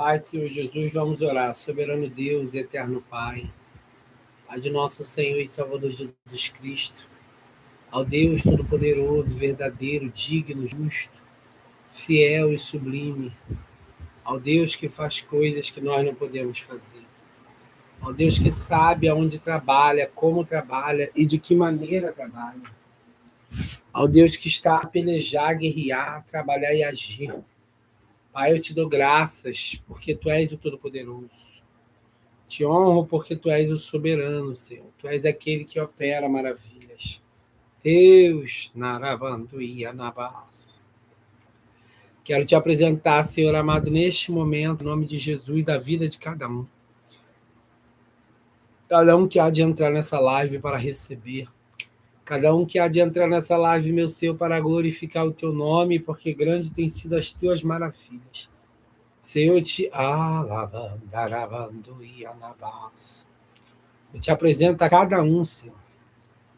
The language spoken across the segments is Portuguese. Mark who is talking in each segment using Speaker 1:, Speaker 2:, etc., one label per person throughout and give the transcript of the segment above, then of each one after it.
Speaker 1: Pai do Senhor Jesus, vamos orar. Soberano Deus, eterno Pai, Pai de nosso Senhor e Salvador Jesus Cristo, ao Deus Todo-Poderoso, verdadeiro, digno, justo, fiel e sublime, ao Deus que faz coisas que nós não podemos fazer, ao Deus que sabe aonde trabalha, como trabalha e de que maneira trabalha, ao Deus que está a pelejar, guerrear, trabalhar e agir. Pai, eu te dou graças porque Tu és o Todo-Poderoso. Te honro porque Tu és o soberano, Senhor. Tu és aquele que opera maravilhas. Deus, Narabanduia Nabas. Quero te apresentar, Senhor amado, neste momento, em nome de Jesus, a vida de cada um. Cada um que há de entrar nessa live para receber. Cada um que há de entrar nessa live, meu Senhor, para glorificar o Teu nome, porque grande tem sido as Tuas maravilhas. Senhor, te eu te apresento a cada um, Senhor.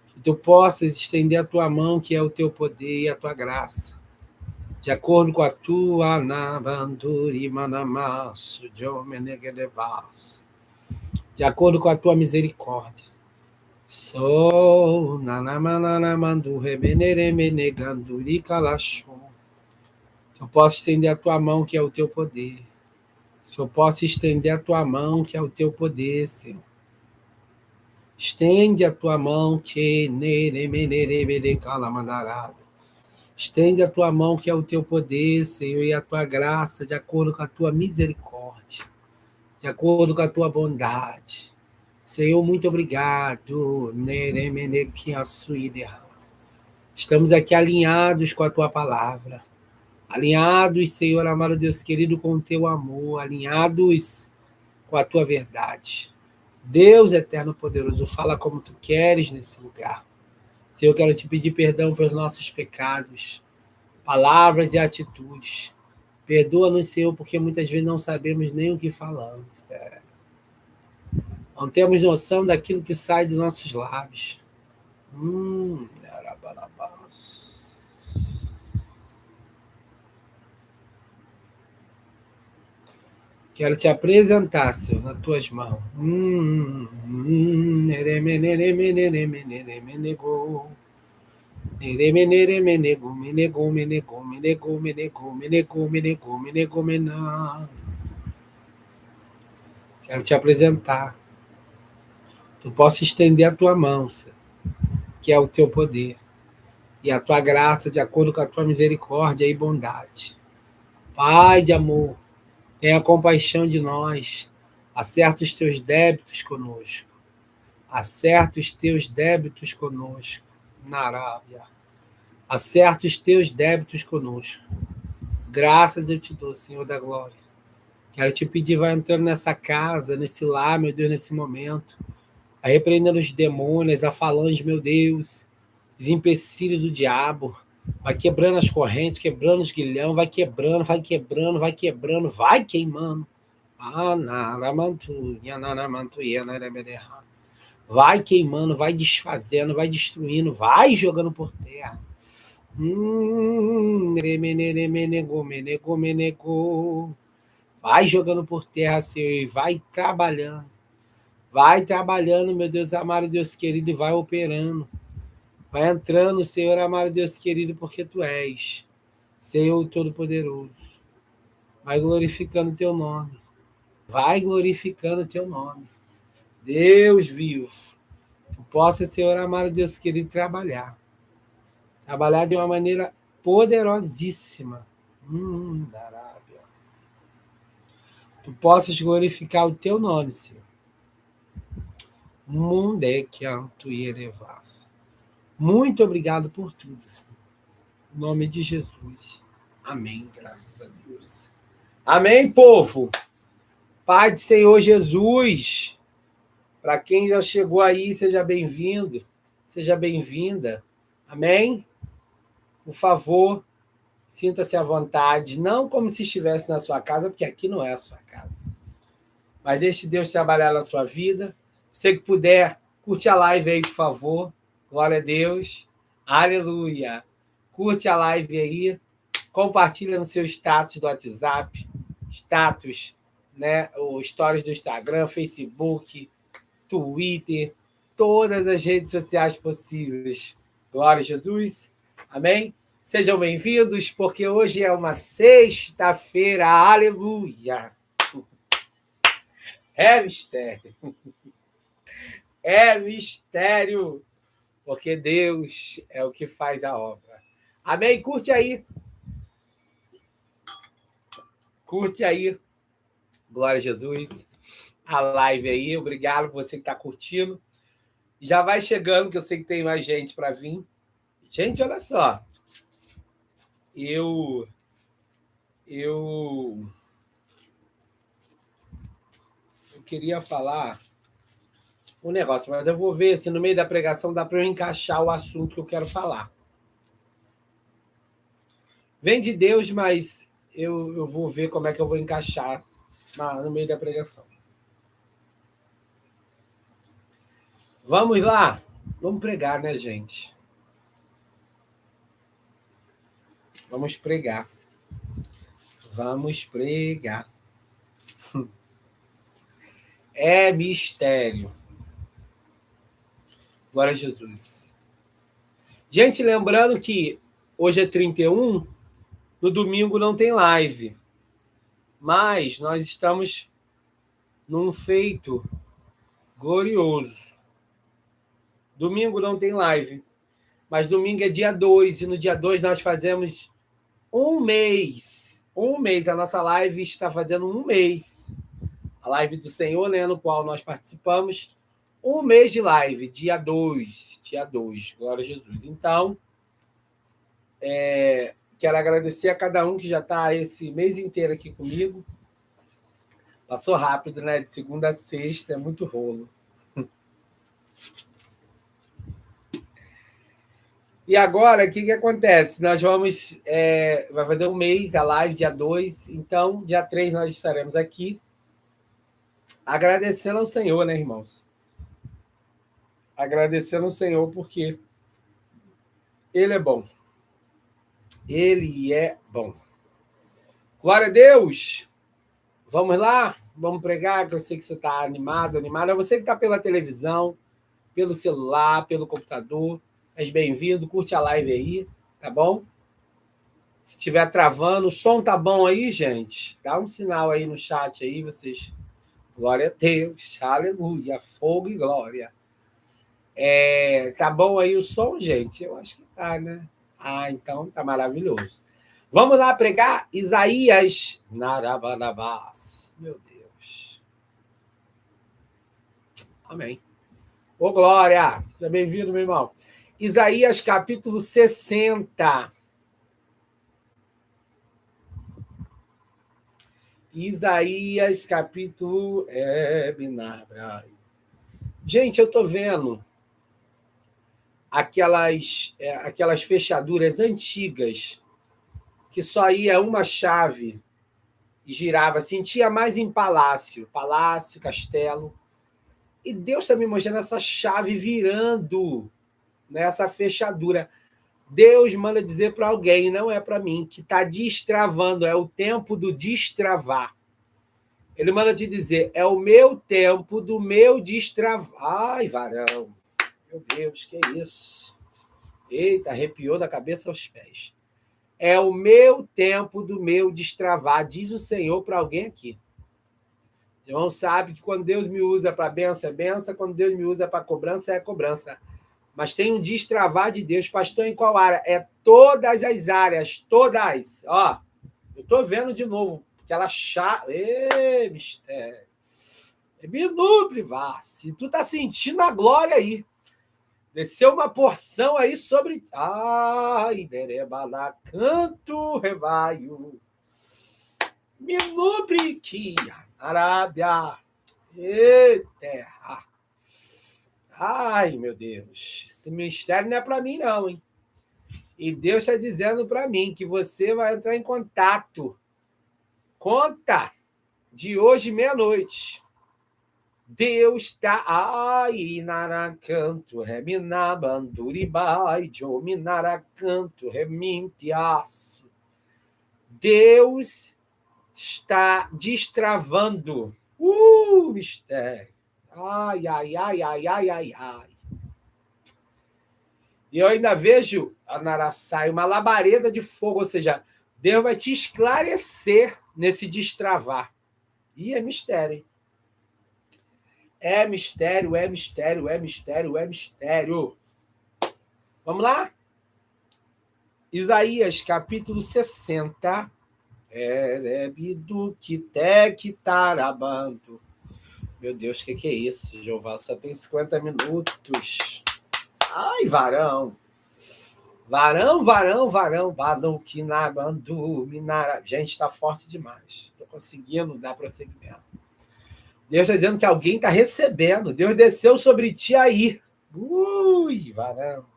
Speaker 1: Que Tu possas estender a Tua mão, que é o Teu poder e a Tua graça. De acordo com a Tua de acordo com a Tua misericórdia. Sou eu posso estender a Tua mão, que é o Teu poder. Eu posso estender a Tua mão, que é o Teu poder, Senhor. Estende a Tua mão, que estende a Tua mão, que é o Teu poder, Senhor, e a Tua graça, de acordo com a Tua misericórdia, de acordo com a Tua bondade. Senhor, muito obrigado. Estamos aqui alinhados com a Tua palavra. Alinhados, Senhor, amado Deus querido, com o Teu amor. Alinhados com a Tua verdade. Deus eterno poderoso, fala como Tu queres nesse lugar. Senhor, eu quero Te pedir perdão pelos nossos pecados, palavras e atitudes. Perdoa-nos, Senhor, porque muitas vezes não sabemos nem o que falamos. Não temos noção daquilo que sai dos nossos lábios. Quero Te apresentar, Senhor, nas Tuas mãos. Quero Te apresentar. Tu possa estender a Tua mão, Senhor, que é o Teu poder, e a Tua graça, de acordo com a Tua misericórdia e bondade. Pai de amor, tenha compaixão de nós. Acerta os Teus débitos conosco. Acerta os Teus débitos conosco. Narábia. Acerta os Teus débitos conosco. Graças eu Te dou, Senhor da glória. Quero Te pedir, vai entrando nessa casa, nesse lar, meu Deus, nesse momento. Vai repreendendo os demônios, a falange, meu Deus. Os empecilhos do diabo. Vai quebrando as correntes, quebrando os guilhão, vai quebrando, vai quebrando, vai quebrando, vai queimando. Vai queimando, vai desfazendo, vai destruindo, vai jogando por terra. Vai jogando por terra, Senhor, e vai trabalhando. Vai trabalhando, meu Deus amado, Deus querido, e vai operando. Vai entrando, Senhor amado, Deus querido, porque Tu és, Senhor Todo-Poderoso. Vai glorificando Teu nome. Vai glorificando Teu nome. Deus vivo. Tu possa, Senhor amado, Deus querido, trabalhar. Trabalhar de uma maneira poderosíssima. Da Arábia. Tu possas glorificar o Teu nome, Senhor. Muito obrigado por tudo, Senhor. Em nome de Jesus. Amém. Graças a Deus. Amém, povo. Pai do Senhor Jesus. Para quem já chegou aí, seja bem-vindo. Seja bem-vinda. Amém? Por favor, sinta-se à vontade. Não como se estivesse na sua casa, porque aqui não é a sua casa. Mas deixe Deus trabalhar na sua vida. Você que puder, curte a live aí, por favor. Glória a Deus. Aleluia. Curte a live aí. Compartilha no seu status do WhatsApp. Status né? Os stories do Instagram, Facebook, Twitter, todas as redes sociais possíveis. Glória a Jesus. Amém? Sejam bem-vindos, porque hoje é uma sexta-feira. Aleluia! É mistério. É mistério. Porque Deus é o que faz a obra. Amém? Curte aí. Curte aí. Glória a Jesus. A live aí. Obrigado por você que está curtindo. Já vai chegando, que eu sei que tem mais gente para vir. Gente, olha só. Eu queria falar um negócio, mas eu vou ver se no meio da pregação dá para eu encaixar o assunto que eu quero falar. Vem de Deus, mas eu vou ver como é que eu vou encaixar no meio da pregação. Vamos lá? Vamos pregar, né, gente? Vamos pregar. Vamos pregar. É mistério. Glória a Jesus. Gente, lembrando que hoje é 31, no domingo não tem live. Mas nós estamos num feito glorioso. Domingo não tem live, mas domingo é dia 2, e no dia 2 nós fazemos um mês. Um mês, a nossa live está fazendo um mês. A live do Senhor, né, no qual nós participamos, um mês de live, dia 2, glória a Jesus. Então, quero agradecer a cada um que já está esse mês inteiro aqui comigo. Passou rápido, né? De segunda a sexta, é muito rolo. E agora, o que acontece? Nós vamos... vai fazer um mês, a live, dia 2. Então, dia 3 nós estaremos aqui agradecendo ao Senhor, né, irmãos? Agradecendo ao Senhor porque Ele é bom. Ele é bom. Glória a Deus! Vamos lá? Vamos pregar, que eu sei que você está animado, animada. Você que está pela televisão, pelo celular, pelo computador, és bem-vindo. Curte a live aí, tá bom? Se estiver travando, o som tá bom aí, gente? Dá um sinal aí no chat aí, vocês. Glória a Deus, aleluia, fogo e glória. Tá bom aí o som, gente? Eu acho que tá, né? Então tá maravilhoso. Vamos lá pregar Isaías Narabanabás. Meu Deus. Amém. Ô, glória! Seja bem-vindo, meu irmão. Isaías, capítulo 60. Isaías, capítulo... Gente, eu estou vendo aquelas fechaduras antigas que só ia uma chave e girava assim, tinha mais em palácio, castelo. E Deus está me mostrando essa chave virando nessa fechadura. Deus manda dizer para alguém, não é para mim, que está destravando, é o tempo do destravar. Ele manda te dizer, é o meu tempo do meu destravar. Ai, varão, meu Deus, que isso? Eita, arrepiou da cabeça aos pés. É o meu tempo do meu destravar, diz o Senhor para alguém aqui. Os irmãos sabem que quando Deus me usa para benção, é benção, quando Deus me usa para cobrança, é cobrança. Mas tem um destravar de Deus. Pastor, em qual área? É todas as áreas, todas. Ó, eu estou vendo de novo aquela chave. Ê, mistério. Minu privasse. Tu tá sentindo a glória aí. Desceu uma porção aí sobre... Ai, derebala, canto, revaio. Minubriquia, Arábia. E terra. Ai, meu Deus. Esse mistério não é para mim, não, hein? E Deus está dizendo para mim que você vai entrar em contato. Conta de hoje, meia-noite. Deus está... Ai, naracanto, reminabanduribai, jominaracanto, remintiaço. Deus está destravando. Mistério. Ai, ai, ai, ai, ai, ai, ai. E eu ainda vejo, Anaraçai, uma labareda de fogo, ou seja, Deus vai te esclarecer nesse destravar. E é mistério, hein? É mistério, é mistério, é mistério, é mistério. Vamos lá? Isaías, capítulo 60. Erebido que tarabando. Meu Deus, o que é isso? Jeová só tem 50 minutos. Ai, varão. Varão, varão, varão. Badão que nabandu, minara. Gente, tá forte demais. Tô conseguindo dar prosseguimento. Deus está dizendo que alguém está recebendo. Deus desceu sobre ti aí. Varão.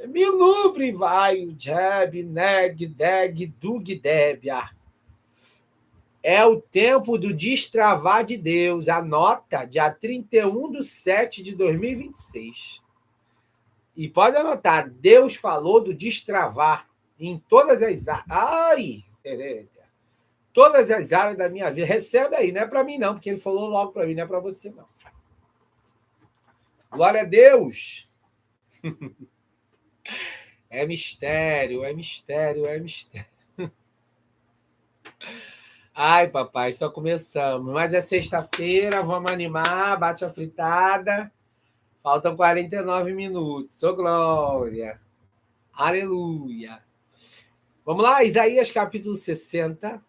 Speaker 1: Minubre vai, jeb, neg, deg, dug, débia. É o tempo do destravar de Deus. Anota, dia 31/7/2026. E pode anotar, Deus falou do destravar em todas as áreas. Ai, Tereza. Todas as áreas da minha vida. Recebe aí, não é para mim não, porque ele falou logo para mim, não é para você não. Glória a Deus. É mistério, é mistério, é mistério. Ai, papai, só começamos. Mas é sexta-feira, vamos animar, bate a fritada. Faltam 49 minutos. Ô, glória. Aleluia. Vamos lá, Isaías capítulo 60.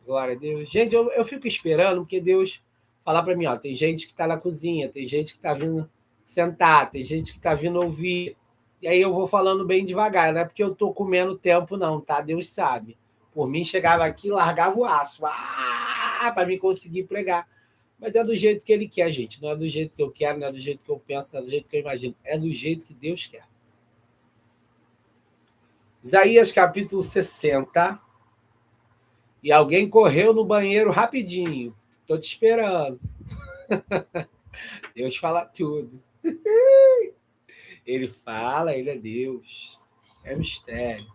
Speaker 1: Glória a Deus. Gente, eu fico esperando, porque Deus falar para mim, ó, tem gente que está na cozinha, tem gente que está vindo sentar, tem gente que está vindo ouvir. E aí eu vou falando bem devagar, não é porque eu estou comendo tempo, não, tá? Deus sabe. Por mim, chegava aqui e largava o aço. Para mim conseguir pregar. Mas é do jeito que ele quer, gente. Não é do jeito que eu quero, não é do jeito que eu penso, não é do jeito que eu imagino. É do jeito que Deus quer. Isaías capítulo 60. E alguém correu no banheiro rapidinho. Estou te esperando. Deus fala tudo. Ele fala, ele é Deus. É mistério.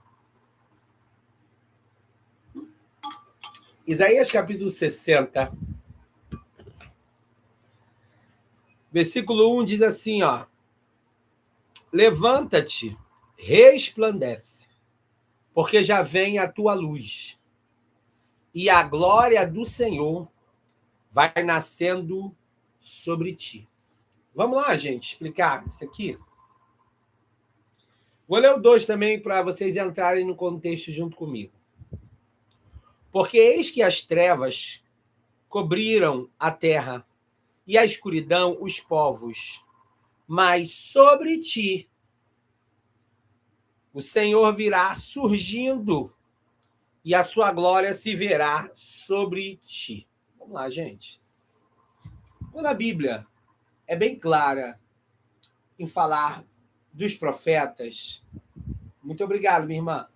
Speaker 1: Isaías capítulo 60. Versículo 1 diz assim, ó. Levanta-te, resplandece, porque já vem a tua luz. E a glória do Senhor vai nascendo sobre ti. Vamos lá, gente, explicar isso aqui? Vou ler o 2 também para vocês entrarem no contexto junto comigo. Porque eis que as trevas cobriram a terra e a escuridão os povos, mas sobre ti o Senhor virá surgindo e a sua glória se verá sobre ti. Vamos lá, gente. Quando a Bíblia é bem clara em falar dos profetas, muito obrigado, minha irmã,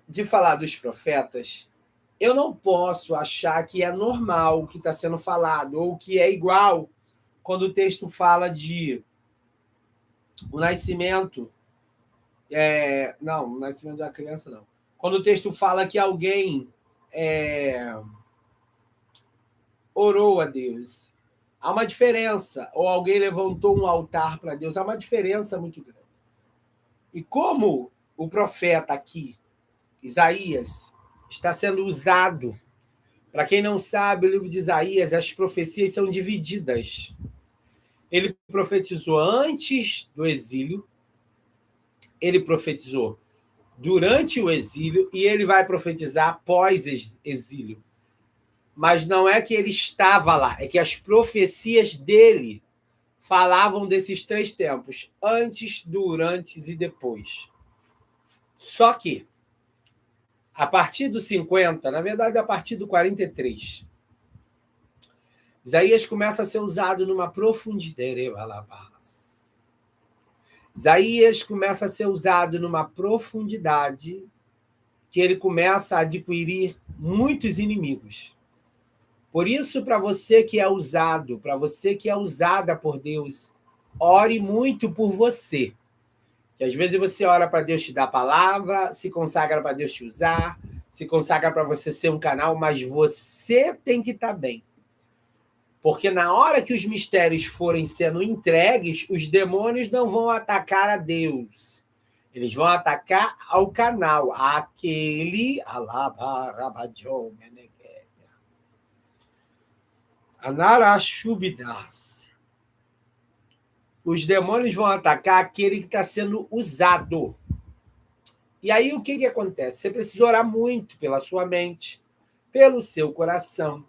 Speaker 1: de falar dos profetas, eu não posso achar que é normal o que está sendo falado, ou que é igual quando o texto fala de o nascimento. Não, o nascimento da criança não. Quando o texto fala que alguém orou a Deus, há uma diferença. Ou alguém levantou um altar para Deus, há uma diferença muito grande. E como o profeta aqui, Isaías, está sendo usado. Para quem não sabe, o livro de Isaías, as profecias são divididas. Ele profetizou antes do exílio, ele profetizou durante o exílio e ele vai profetizar pós-exílio. Mas não é que ele estava lá, é que as profecias dele falavam desses 3 tempos, antes, durante e depois. Só que, a partir do 50, na verdade, a partir do 43, Isaías começa a ser usado numa profundidade. Isaías começa a ser usado numa profundidade que ele começa a adquirir muitos inimigos. Por isso, para você que é usado, para você que é usada por Deus, ore muito por você. Que às vezes você ora para Deus te dar a palavra, se consagra para Deus te usar, se consagra para você ser um canal, mas você tem que estar bem. Porque na hora que os mistérios forem sendo entregues, os demônios não vão atacar a Deus. Eles vão atacar ao canal, aquele Anarashubidas. Os demônios vão atacar aquele que está sendo usado. E aí o que acontece? Você precisa orar muito pela sua mente, pelo seu coração.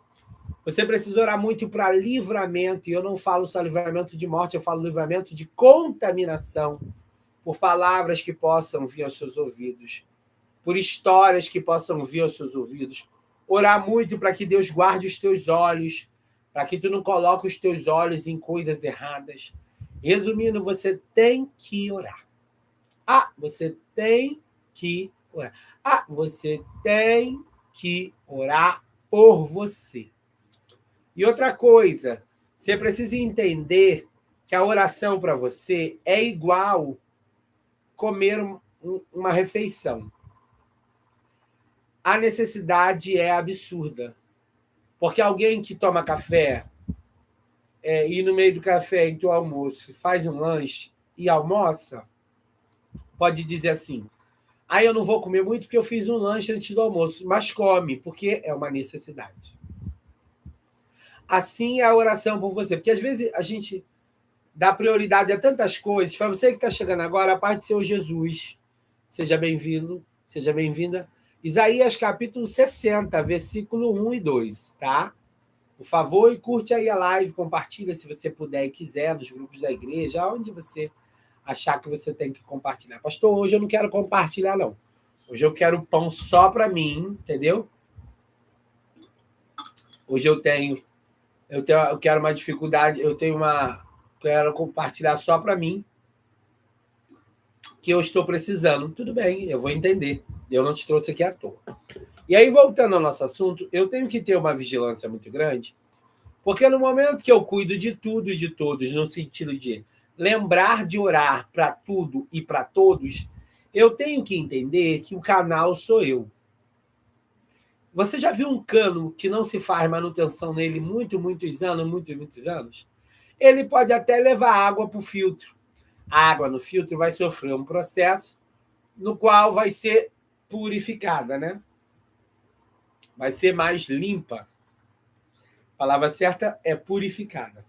Speaker 1: Você precisa orar muito para livramento, e eu não falo só livramento de morte, eu falo livramento de contaminação, por palavras que possam vir aos seus ouvidos, por histórias que possam vir aos seus ouvidos. Orar muito para que Deus guarde os teus olhos, para que tu não coloque os teus olhos em coisas erradas. Resumindo, você tem que orar. Você tem que orar. Você tem que orar por você. E outra coisa, você precisa entender que a oração para você é igual comer uma refeição. A necessidade é absurda. Porque alguém que toma café e no meio do café, em teu almoço, faz um lanche e almoça, pode dizer assim, eu não vou comer muito porque eu fiz um lanche antes do almoço, mas come, porque é uma necessidade. Assim é a oração por você, porque às vezes a gente dá prioridade a tantas coisas. Para você que está chegando agora, a paz do Senhor Jesus, seja bem-vindo, seja bem-vinda. Isaías capítulo 60, versículo 1 e 2, tá? Por favor, e curte aí a live, compartilha se você puder e quiser, nos grupos da igreja, onde você achar que você tem que compartilhar. Pastor, hoje eu não quero compartilhar, não. Hoje eu quero pão só para mim, entendeu? Hoje eu quero uma dificuldade, quero compartilhar só para mim, que eu estou precisando. Tudo bem, eu vou entender. Eu não te trouxe aqui à toa. E aí, voltando ao nosso assunto, eu tenho que ter uma vigilância muito grande, porque no momento que eu cuido de tudo e de todos, no sentido de lembrar de orar para tudo e para todos, eu tenho que entender que o canal sou eu. Você já viu um cano que não se faz manutenção nele muitos anos? Ele pode até levar água para o filtro. A água no filtro vai sofrer um processo no qual vai ser purificada, né? Vai ser mais limpa. A palavra certa é purificada.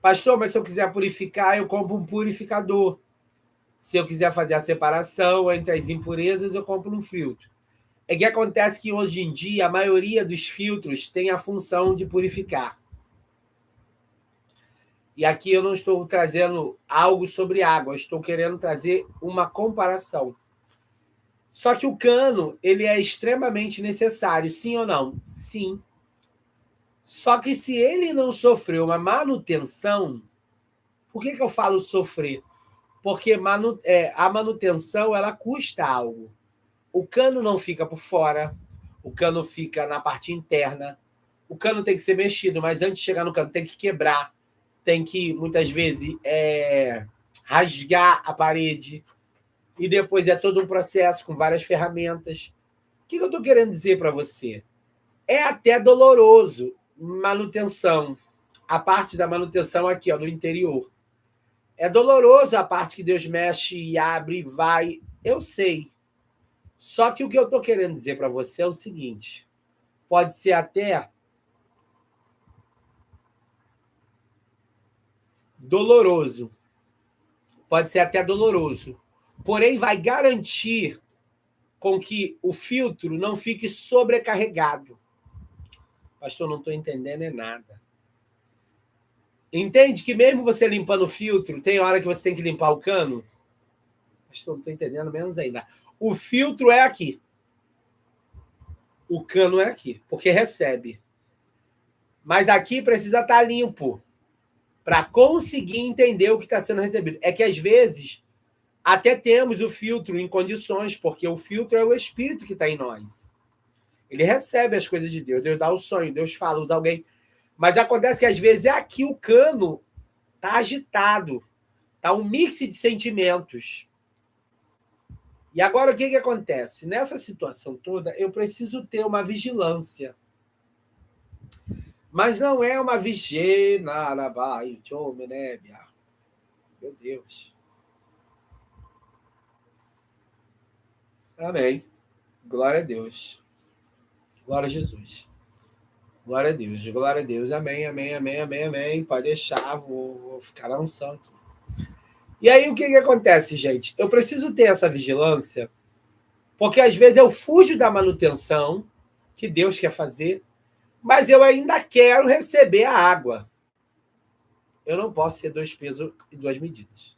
Speaker 1: Pastor, mas se eu quiser purificar, eu compro um purificador. Se eu quiser fazer a separação entre as impurezas, eu compro um filtro. É que acontece que hoje em dia a maioria dos filtros tem a função de purificar. E aqui eu não estou trazendo algo sobre água, eu estou querendo trazer uma comparação. Só que o cano, ele é extremamente necessário, sim ou não? Sim. Só que se ele não sofreu uma manutenção, por que eu falo sofrer? Porque a manutenção, ela custa algo. O cano não fica por fora, o cano fica na parte interna, o cano tem que ser mexido, mas antes de chegar no cano tem que quebrar, tem que, muitas vezes, rasgar a parede, e depois é todo um processo com várias ferramentas. O que eu estou querendo dizer para você? É até doloroso manutenção. A parte da manutenção aqui, no interior. É doloroso a parte que Deus mexe e abre e vai. Eu sei. Só que o que eu estou querendo dizer para você é o seguinte. Pode ser até doloroso. Pode ser até doloroso. Porém, vai garantir com que o filtro não fique sobrecarregado. Pastor, não estou entendendo nada. Entende que mesmo você limpando o filtro, tem hora que você tem que limpar o cano? Pastor, não estou entendendo menos ainda. O filtro é aqui. O cano é aqui, porque recebe. Mas aqui precisa estar limpo para conseguir entender o que está sendo recebido. É que, às vezes, até temos o filtro em condições, porque o filtro é o Espírito que está em nós. Ele recebe as coisas de Deus. Deus dá o sonho, Deus fala, usa alguém. Mas acontece que, às vezes, é aqui o cano está agitado. Está um mix de sentimentos. E agora o que acontece? Nessa situação toda, eu preciso ter uma vigilância. Mas não é uma vigê, meu Deus. Amém. Glória a Deus. Glória a Jesus. Glória a Deus. Glória a Deus. Amém, amém, amém, amém, amém. Pode deixar, vou ficar na unção aqui. E aí o que acontece, gente? Eu preciso ter essa vigilância, porque às vezes eu fujo da manutenção que Deus quer fazer, mas eu ainda quero receber a água. Eu não posso ser 2 pesos e 2 medidas.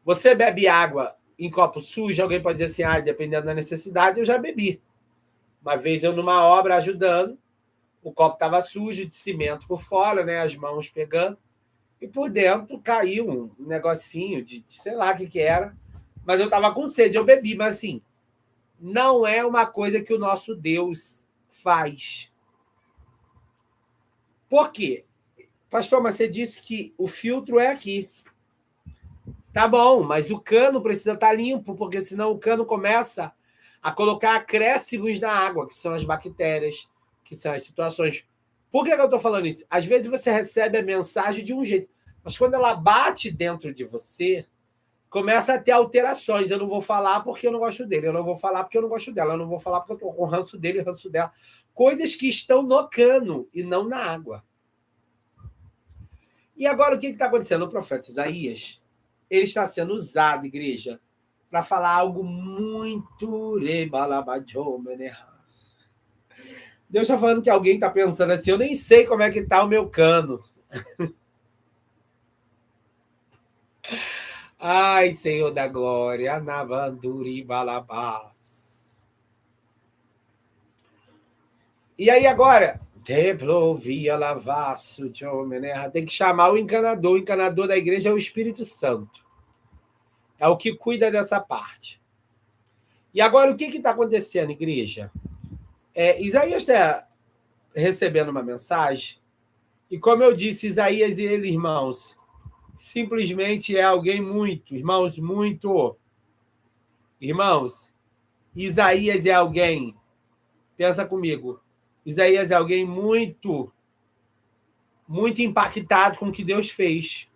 Speaker 1: Você bebe água em copo sujo, alguém pode dizer assim, dependendo da necessidade, eu já bebi. Uma vez eu numa obra ajudando, o copo estava sujo, de cimento por fora, né, as mãos pegando, e por dentro caiu um negocinho de sei lá o que era, mas eu estava com sede, eu bebi, mas assim, não é uma coisa que o nosso Deus faz. Por quê? Pastor, mas você disse que o filtro é aqui. Tá bom, mas o cano precisa estar limpo, porque senão o cano começa a colocar acréscimos na água, que são as bactérias, que são as situações. Por que eu estou falando isso? Às vezes você recebe a mensagem de um jeito, mas quando ela bate dentro de você, começa a ter alterações. Eu não vou falar porque eu não gosto dele, eu não vou falar porque eu não gosto dela, eu não vou falar porque eu estou com ranço dele e ranço dela. Coisas que estão no cano e não na água. E agora o que está acontecendo? O profeta Isaías, ele está sendo usado, igreja, para falar algo muito... Deus está falando que alguém está pensando assim, eu nem sei como é que está o meu cano. Ai, Senhor da glória, Navanduri Balabás. E aí agora, Teplovia Lavaço, tem que chamar o encanador da igreja é o Espírito Santo. É o que cuida dessa parte. E agora, o que está acontecendo, igreja? Isaías está recebendo uma mensagem, e como eu disse, Isaías e ele, irmãos, simplesmente é alguém muito, irmãos, muito. Irmãos, Isaías é alguém, pensa comigo, Isaías é alguém muito, muito impactado com o que Deus fez.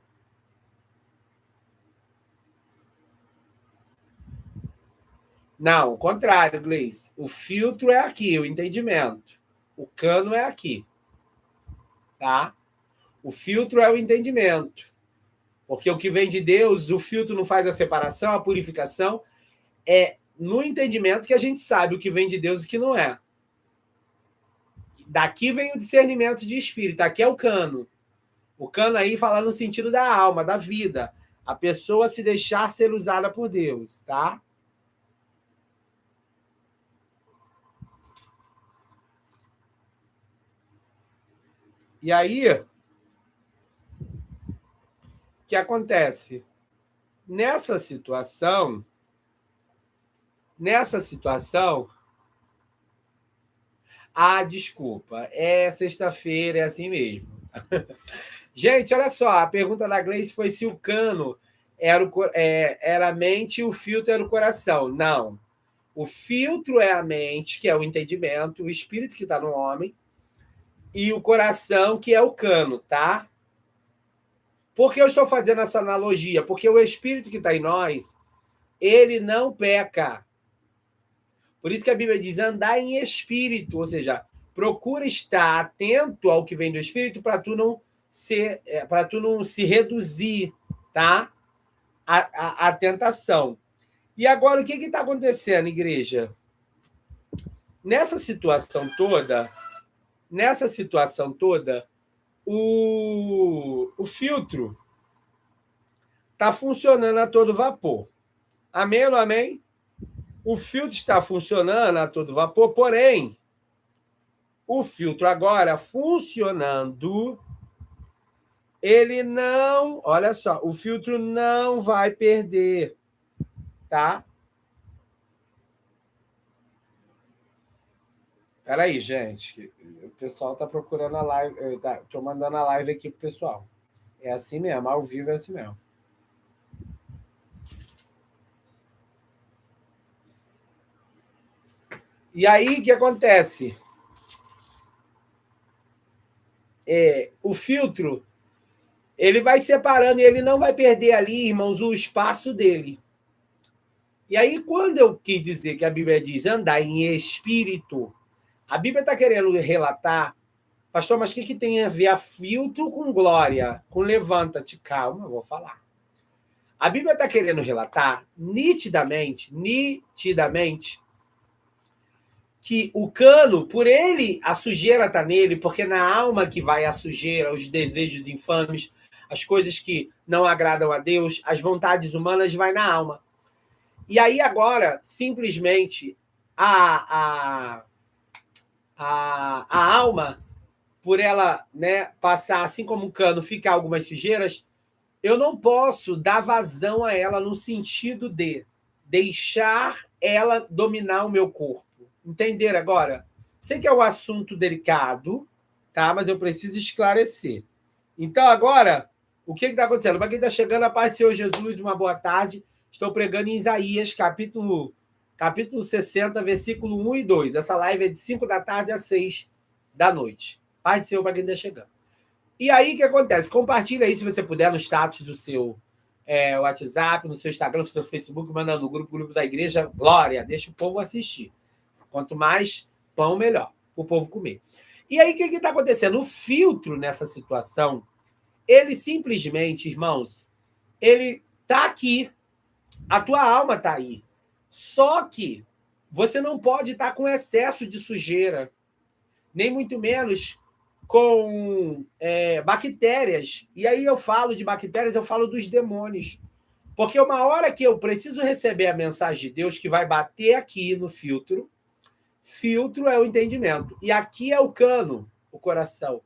Speaker 1: Não, o contrário, Gleice. O filtro é aqui, o entendimento. O cano é aqui. Tá? O filtro é o entendimento. Porque o que vem de Deus, o filtro não faz a separação, a purificação. É no entendimento que a gente sabe o que vem de Deus e o que não é. Daqui vem o discernimento de espírito. Aqui é o cano. O cano aí fala no sentido da alma, da vida. A pessoa se deixar ser usada por Deus, tá? E aí, o que acontece? Nessa situação, desculpa, é sexta-feira, é assim mesmo. Gente, olha só, a pergunta da Gleice foi se o cano era a mente e o filtro era o coração. Não. O filtro é a mente, que é o entendimento, o espírito que está no homem, e o coração, que é o cano, tá? Por que eu estou fazendo essa analogia? Porque o espírito que está em nós, ele não peca. Por isso que a Bíblia diz andar em espírito, ou seja, procura estar atento ao que vem do espírito para tu não se reduzir, tá? A tentação. E agora o que está acontecendo, igreja? Nessa situação toda, o filtro está funcionando a todo vapor. Amém ou não amém? O filtro está funcionando a todo vapor, porém, o filtro agora funcionando, ele não... Olha só, o filtro não vai perder, tá? Espera aí, gente. O pessoal está procurando a live. Estou mandando a live aqui pro pessoal. É assim mesmo, ao vivo é assim mesmo. E aí, o que acontece? O filtro, ele vai separando e ele não vai perder ali, irmãos, o espaço dele. E aí, quando eu quis dizer que a Bíblia diz andar em espírito, a Bíblia está querendo relatar, pastor, mas o que tem a ver a filtro com glória, com levanta-te? Calma, vou falar. A Bíblia está querendo relatar nitidamente, que o cano, por ele, a sujeira está nele, porque na alma que vai a sujeira, os desejos infames, as coisas que não agradam a Deus, as vontades humanas, vai na alma. E aí agora, simplesmente, a alma, por ela, né, passar, assim como o cano, ficar algumas sujeiras, eu não posso dar vazão a ela no sentido de deixar ela dominar o meu corpo. Entender agora? Sei que é um assunto delicado, tá? Mas eu preciso esclarecer. Então, agora, o que está acontecendo? Para quem está chegando, a paz do Senhor Jesus, uma boa tarde. Estou pregando em Isaías, capítulo 60, versículo 1 e 2. Essa live é de 5 da tarde às 6 da noite. Paz do Senhor para quem está chegando. E aí, o que acontece? Compartilha aí, se você puder, no status do seu WhatsApp, no seu Instagram, no seu Facebook, manda no grupo da igreja. Glória, deixa o povo assistir. Quanto mais pão, melhor, para o povo comer. E aí, o que está acontecendo? O filtro nessa situação, ele simplesmente, irmãos, ele está aqui. A tua alma está aí. Só que você não pode estar com excesso de sujeira, nem muito menos com bactérias. E aí eu falo de bactérias, eu falo dos demônios. Porque uma hora que eu preciso receber a mensagem de Deus que vai bater aqui no filtro, filtro é o entendimento. E aqui é o cano, o coração.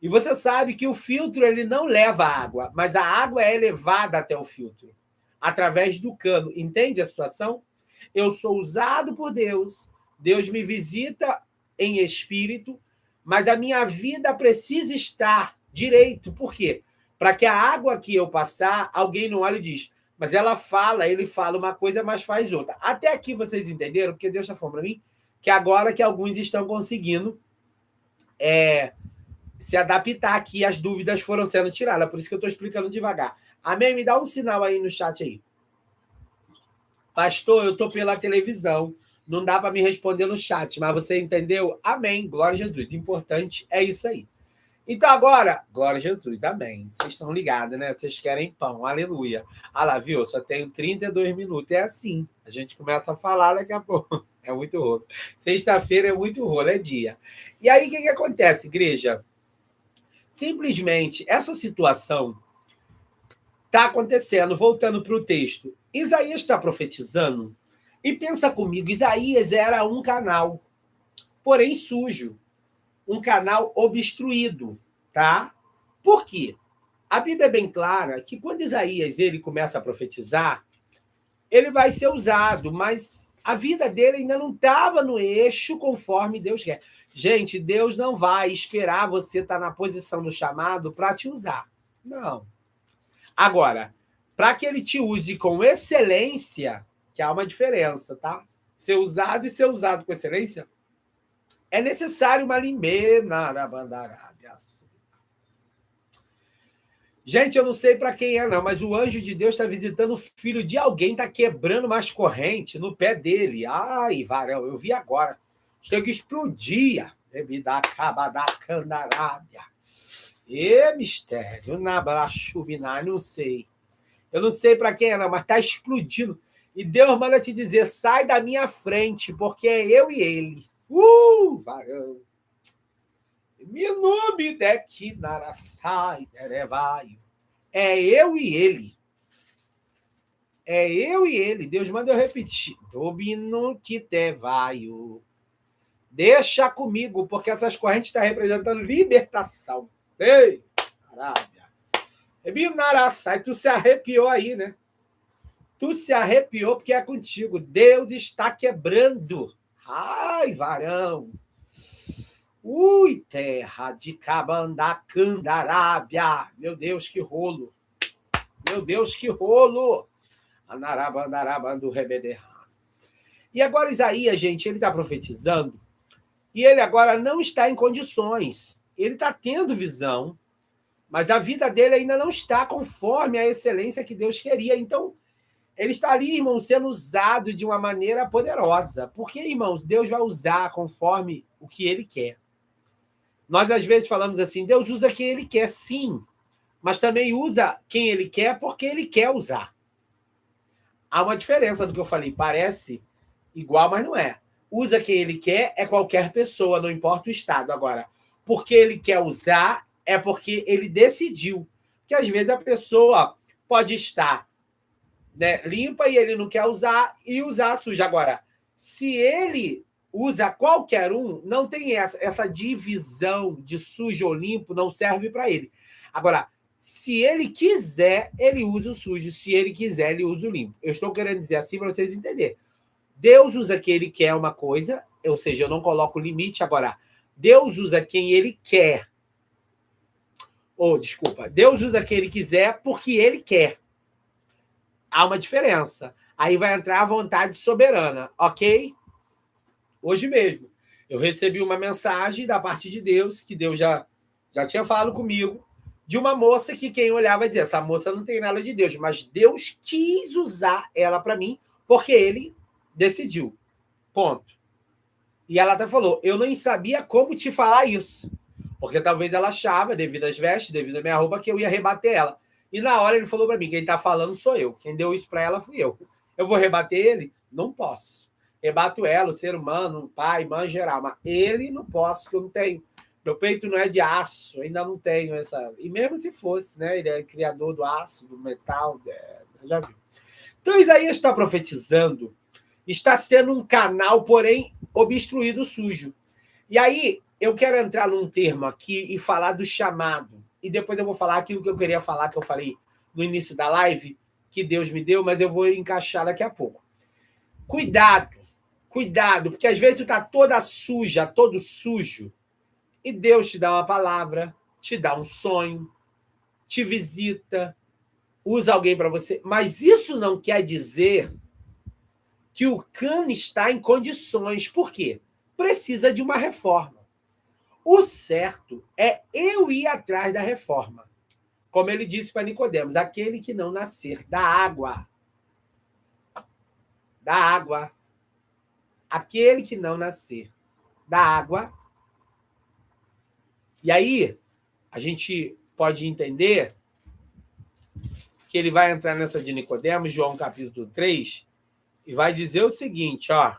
Speaker 1: E você sabe que o filtro ele não leva água, mas a água é levada até o filtro, através do cano. Entende a situação? Eu sou usado por Deus, Deus me visita em espírito, mas a minha vida precisa estar direito. Por quê? Para que a água que eu passar, alguém não olha e diz, mas ele fala uma coisa, mas faz outra. Até aqui vocês entenderam? Porque Deus está falando para mim que agora que alguns estão conseguindo se adaptar aqui, as dúvidas foram sendo tiradas. Por isso que eu estou explicando devagar. Amém? Me dá um sinal aí no chat aí. Pastor, eu estou pela televisão. Não dá para me responder no chat, mas você entendeu? Amém. Glória a Jesus. Importante é isso aí. Então agora, glória a Jesus, amém. Vocês estão ligados, né? Vocês querem pão, aleluia. Ah lá, viu? Só tenho 32 minutos. É assim. A gente começa a falar daqui a pouco. É muito rolo. Sexta-feira é muito rolo, é dia. E aí, o que acontece, igreja? Simplesmente, essa situação está acontecendo. Voltando para o texto. Isaías está profetizando. E pensa comigo, Isaías era um canal, porém sujo. Um canal obstruído, tá? Por quê? A Bíblia é bem clara que quando Isaías ele começa a profetizar, ele vai ser usado, mas a vida dele ainda não estava no eixo conforme Deus quer. Gente, Deus não vai esperar você estar na posição do chamado para te usar. Não. Agora, para que ele te use com excelência, que há uma diferença, tá? Ser usado e ser usado com excelência, é necessário uma limpeza. Gente, eu não sei para quem é, não, mas o anjo de Deus está visitando o filho de alguém, está quebrando umas correntes no pé dele. Ai, varão, eu vi agora. Chega que explodia. Bebida cabada candarábia. E mistério, na brachubiná, não sei. Eu não sei para quem é, não, mas está explodindo. E Deus manda te dizer, sai da minha frente, porque é eu e ele. Varão. Minume daqui narasai derevaio. É eu e ele. É eu e ele. Deus manda eu repetir. Dobino que te vaio. Deixa comigo, porque essas correntes estão representando libertação. Ei, Arábia. Binarassai, tu se arrepiou aí, né? Tu se arrepiou porque é contigo. Deus está quebrando. Ai, varão. Ui, terra de Cabandacandarábia. Meu Deus, que rolo. Meu Deus, que rolo. Anarabandarabando rebederras. E agora Isaías, gente, ele está profetizando e ele agora não está em condições. Ele está tendo visão, mas a vida dele ainda não está conforme a excelência que Deus queria. Então, ele está ali, irmão, sendo usado de uma maneira poderosa. Porque, irmãos, Deus vai usar conforme o que ele quer. Nós, às vezes, falamos assim, Deus usa quem ele quer, sim, mas também usa quem ele quer porque ele quer usar. Há uma diferença do que eu falei. Parece igual, mas não é. Usa quem ele quer é qualquer pessoa, não importa o estado. Agora, porque ele quer usar é porque ele decidiu. Porque às vezes a pessoa pode estar, né, limpa e ele não quer usar e usar suja. Agora, se ele usa qualquer um, não tem essa divisão de sujo ou limpo, não serve para ele. Agora, se ele quiser, ele usa o sujo. Se ele quiser, ele usa o limpo. Eu estou querendo dizer assim para vocês entenderem. Deus usa quem ele quer uma coisa, ou seja, eu não coloco limite. Agora, Deus usa quem ele quer. Desculpa. Deus usa quem ele quiser porque ele quer. Há uma diferença. Aí vai entrar a vontade soberana, ok? Hoje mesmo, eu recebi uma mensagem da parte de Deus, que Deus já tinha falado comigo, de uma moça que quem olhava dizia, essa moça não tem nada de Deus, mas Deus quis usar ela para mim, porque ele decidiu. Ponto. E ela até falou, eu nem sabia como te falar isso, porque talvez ela achava, devido às vestes, devido à minha roupa, que eu ia rebater ela. E na hora ele falou para mim, quem está falando sou eu. Quem deu isso para ela fui eu. Eu vou rebater ele? Não posso. Rebato ela, o ser humano, pai, mãe, geral. Mas ele não posso, porque eu não tenho. Meu peito não é de aço, ainda não tenho essa... E mesmo se fosse, né? Ele é criador do aço, do metal, já viu. Então Isaías está profetizando, está sendo um canal, porém, obstruído, sujo. E aí, eu quero entrar num termo aqui e falar do chamado. E depois eu vou falar aquilo que eu queria falar, que eu falei no início da live, que Deus me deu, mas eu vou encaixar daqui a pouco. Cuidado, porque às vezes tu tá toda suja, todo sujo, e Deus te dá uma palavra, te dá um sonho, te visita, usa alguém para você. Mas isso não quer dizer que o cano está em condições. Por quê? Precisa de uma reforma. O certo é eu ir atrás da reforma. Como ele disse para Nicodemos, aquele que não nascer da água, aquele que não nascer da água. E aí, a gente pode entender que ele vai entrar nessa de Nicodemos, João capítulo 3, e vai dizer o seguinte, ó,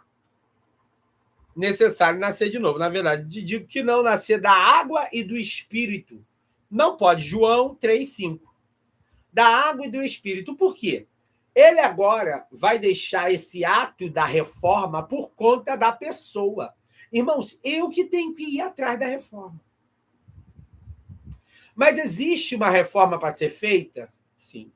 Speaker 1: necessário nascer de novo. Na verdade, digo que não nascer da água e do Espírito. Não pode. João 3,5. Da água e do Espírito. Por quê? Ele agora vai deixar esse ato da reforma por conta da pessoa. Irmãos, eu que tenho que ir atrás da reforma. Mas existe uma reforma para ser feita? Sim.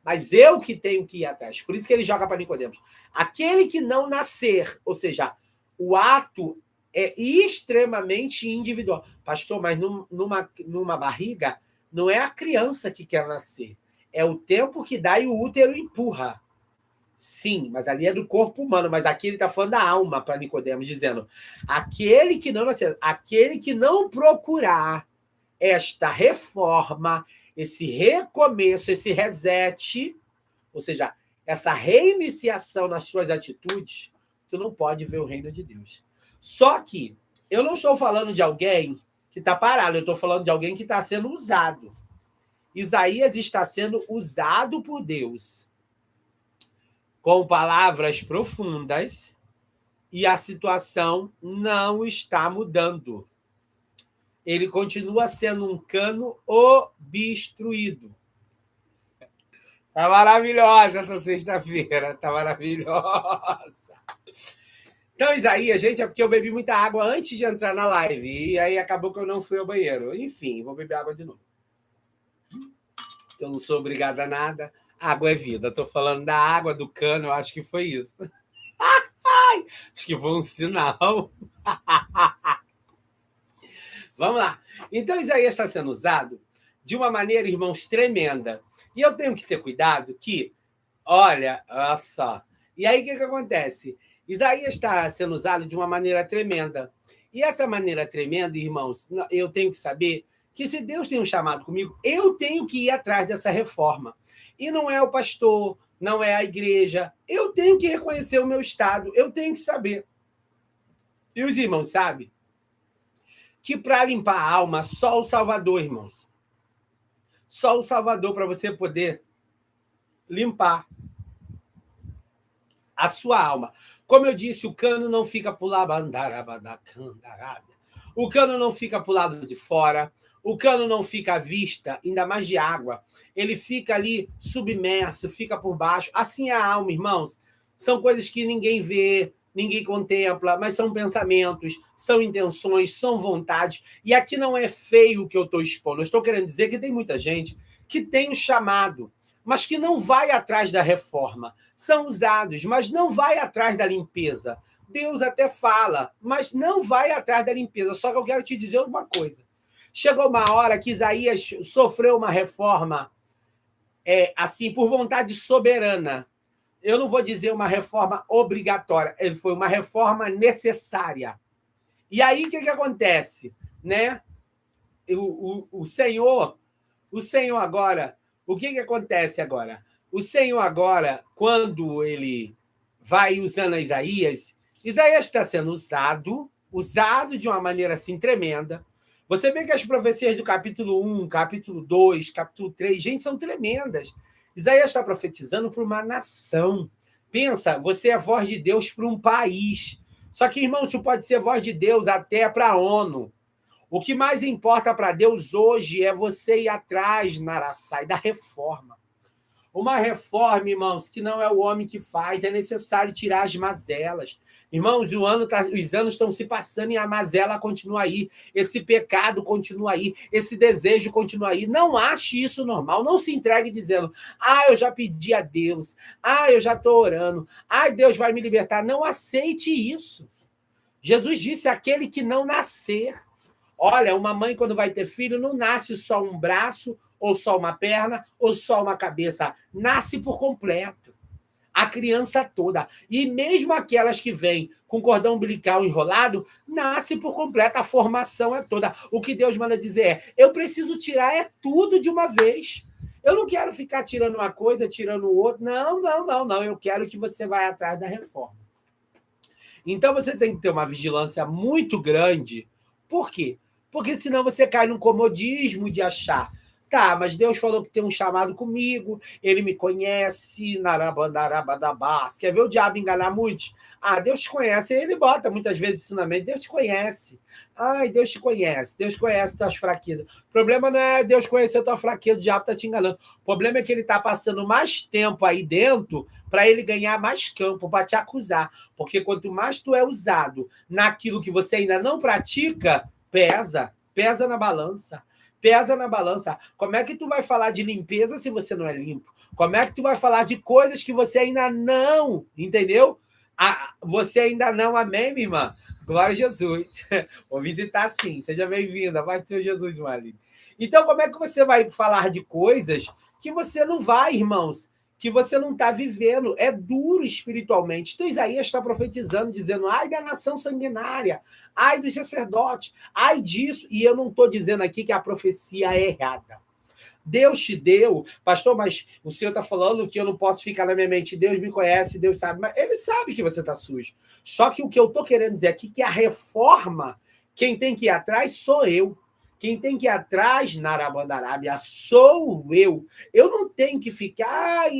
Speaker 1: Mas eu que tenho que ir atrás. Por isso que ele joga para Nicodemos. Aquele que não nascer, ou seja, o ato é extremamente individual. Pastor, mas numa barriga, não é a criança que quer nascer. É o tempo que dá e o útero empurra. Sim, mas ali é do corpo humano. Mas aqui ele está falando da alma para Nicodemos, dizendo, aquele que não nascer, aquele que não procurar esta reforma, esse recomeço, esse reset, ou seja, essa reiniciação nas suas atitudes, tu não pode ver o reino de Deus. Só que eu não estou falando de alguém que está parado, eu estou falando de alguém que está sendo usado. Isaías está sendo usado por Deus com palavras profundas e a situação não está mudando. Ele continua sendo um cano obstruído. Tá maravilhosa essa sexta-feira, tá maravilhosa. Então, Isaías, gente, é porque eu bebi muita água antes de entrar na live, e aí acabou que eu não fui ao banheiro. Enfim, vou beber água de novo. Eu não sou obrigada a nada. Água é vida. Estou falando da água do cano, eu acho que foi isso. Acho que foi um sinal. Vamos lá. Então, Isaías está sendo usado de uma maneira, irmãos, tremenda. E eu tenho que ter cuidado que, olha só. E aí, o que acontece? Isaías está sendo usado de uma maneira tremenda. E essa maneira tremenda, irmãos, eu tenho que saber que se Deus tem um chamado comigo, eu tenho que ir atrás dessa reforma. E não é o pastor, não é a igreja. Eu tenho que reconhecer o meu estado, eu tenho que saber. E os irmãos sabem que para limpar a alma, só o Salvador, irmãos. Só o Salvador para você poder limpar a sua alma. Como eu disse, o cano não fica para o o cano não fica para o lado de fora, o cano não fica à vista, ainda mais de água. Ele fica ali submerso, fica por baixo. Assim é a alma, irmãos. São coisas que ninguém vê, ninguém contempla, mas são pensamentos, são intenções, são vontades. E aqui não é feio o que eu estou expondo. Eu estou querendo dizer que tem muita gente que tem o chamado, mas que não vai atrás da reforma. São usados, mas não vai atrás da limpeza. Deus até fala, mas não vai atrás da limpeza. Só que eu quero te dizer uma coisa. Chegou uma hora que Isaías sofreu uma reforma assim, por vontade soberana. Eu não vou dizer uma reforma obrigatória, foi uma reforma necessária. E aí, o que acontece? Né? O Senhor agora, o que acontece agora? O Senhor agora, quando ele vai usando Isaías está sendo usado de uma maneira assim tremenda. Você vê que as profecias do capítulo 1, capítulo 2, capítulo 3, gente, são tremendas. Isaías está profetizando para uma nação. Pensa, você é voz de Deus para um país. Só que, irmão, tu pode ser voz de Deus até para a ONU. O que mais importa para Deus hoje é você ir atrás, Narassai, da reforma. Uma reforma, irmãos, que não é o homem que faz, é necessário tirar as mazelas. Irmãos, os anos estão se passando e a mazela continua aí, esse pecado continua aí, esse desejo continua aí. Não ache isso normal, não se entregue dizendo, eu já pedi a Deus, eu já estou orando, Deus vai me libertar. Não aceite isso. Jesus disse, aquele que não nascer. Olha, uma mãe, quando vai ter filho, não nasce só um braço, ou só uma perna, ou só uma cabeça. Nasce por completo. A criança toda. E mesmo aquelas que vêm com cordão umbilical enrolado, nasce por completo. A formação é toda. O que Deus manda dizer é, eu preciso tirar tudo de uma vez. Eu não quero ficar tirando uma coisa, tirando outra. Não. Eu quero que você vá atrás da reforma. Então, você tem que ter uma vigilância muito grande. Por quê? Porque senão você cai num comodismo de achar, mas Deus falou que tem um chamado comigo, ele me conhece, narabandarabadabás. Quer ver o diabo enganar muitos? Deus te conhece, ele bota muitas vezes isso na mente, Deus te conhece. Deus te conhece, Deus conhece tuas fraquezas. O problema não é Deus conhecer tua fraqueza, o diabo está te enganando. O problema é que ele está passando mais tempo aí dentro para ele ganhar mais campo, para te acusar. Porque quanto mais tu é usado naquilo que você ainda não pratica, pesa na balança. Pesa na balança. Como é que tu vai falar de limpeza se você não é limpo? Como é que tu vai falar de coisas que você ainda não, entendeu? Você ainda não, amém, minha irmã? Glória a Jesus. Vou visitar sim. Seja bem-vinda. Vai do Senhor Jesus, Marlene. Então, como é que você vai falar de coisas que você não vai, irmãos? Que você não está vivendo, é duro espiritualmente. Então, Isaías está profetizando, dizendo, da nação sanguinária, dos sacerdotes, disso. E eu não estou dizendo aqui que a profecia é errada. Deus te deu, pastor, mas o senhor está falando que eu não posso ficar na minha mente, Deus me conhece, Deus sabe, mas ele sabe que você está sujo. Só que o que eu estou querendo dizer aqui é que a reforma, quem tem que ir atrás sou eu. Quem tem que ir atrás, Narabandarábia, sou eu. Eu não tenho que ficar,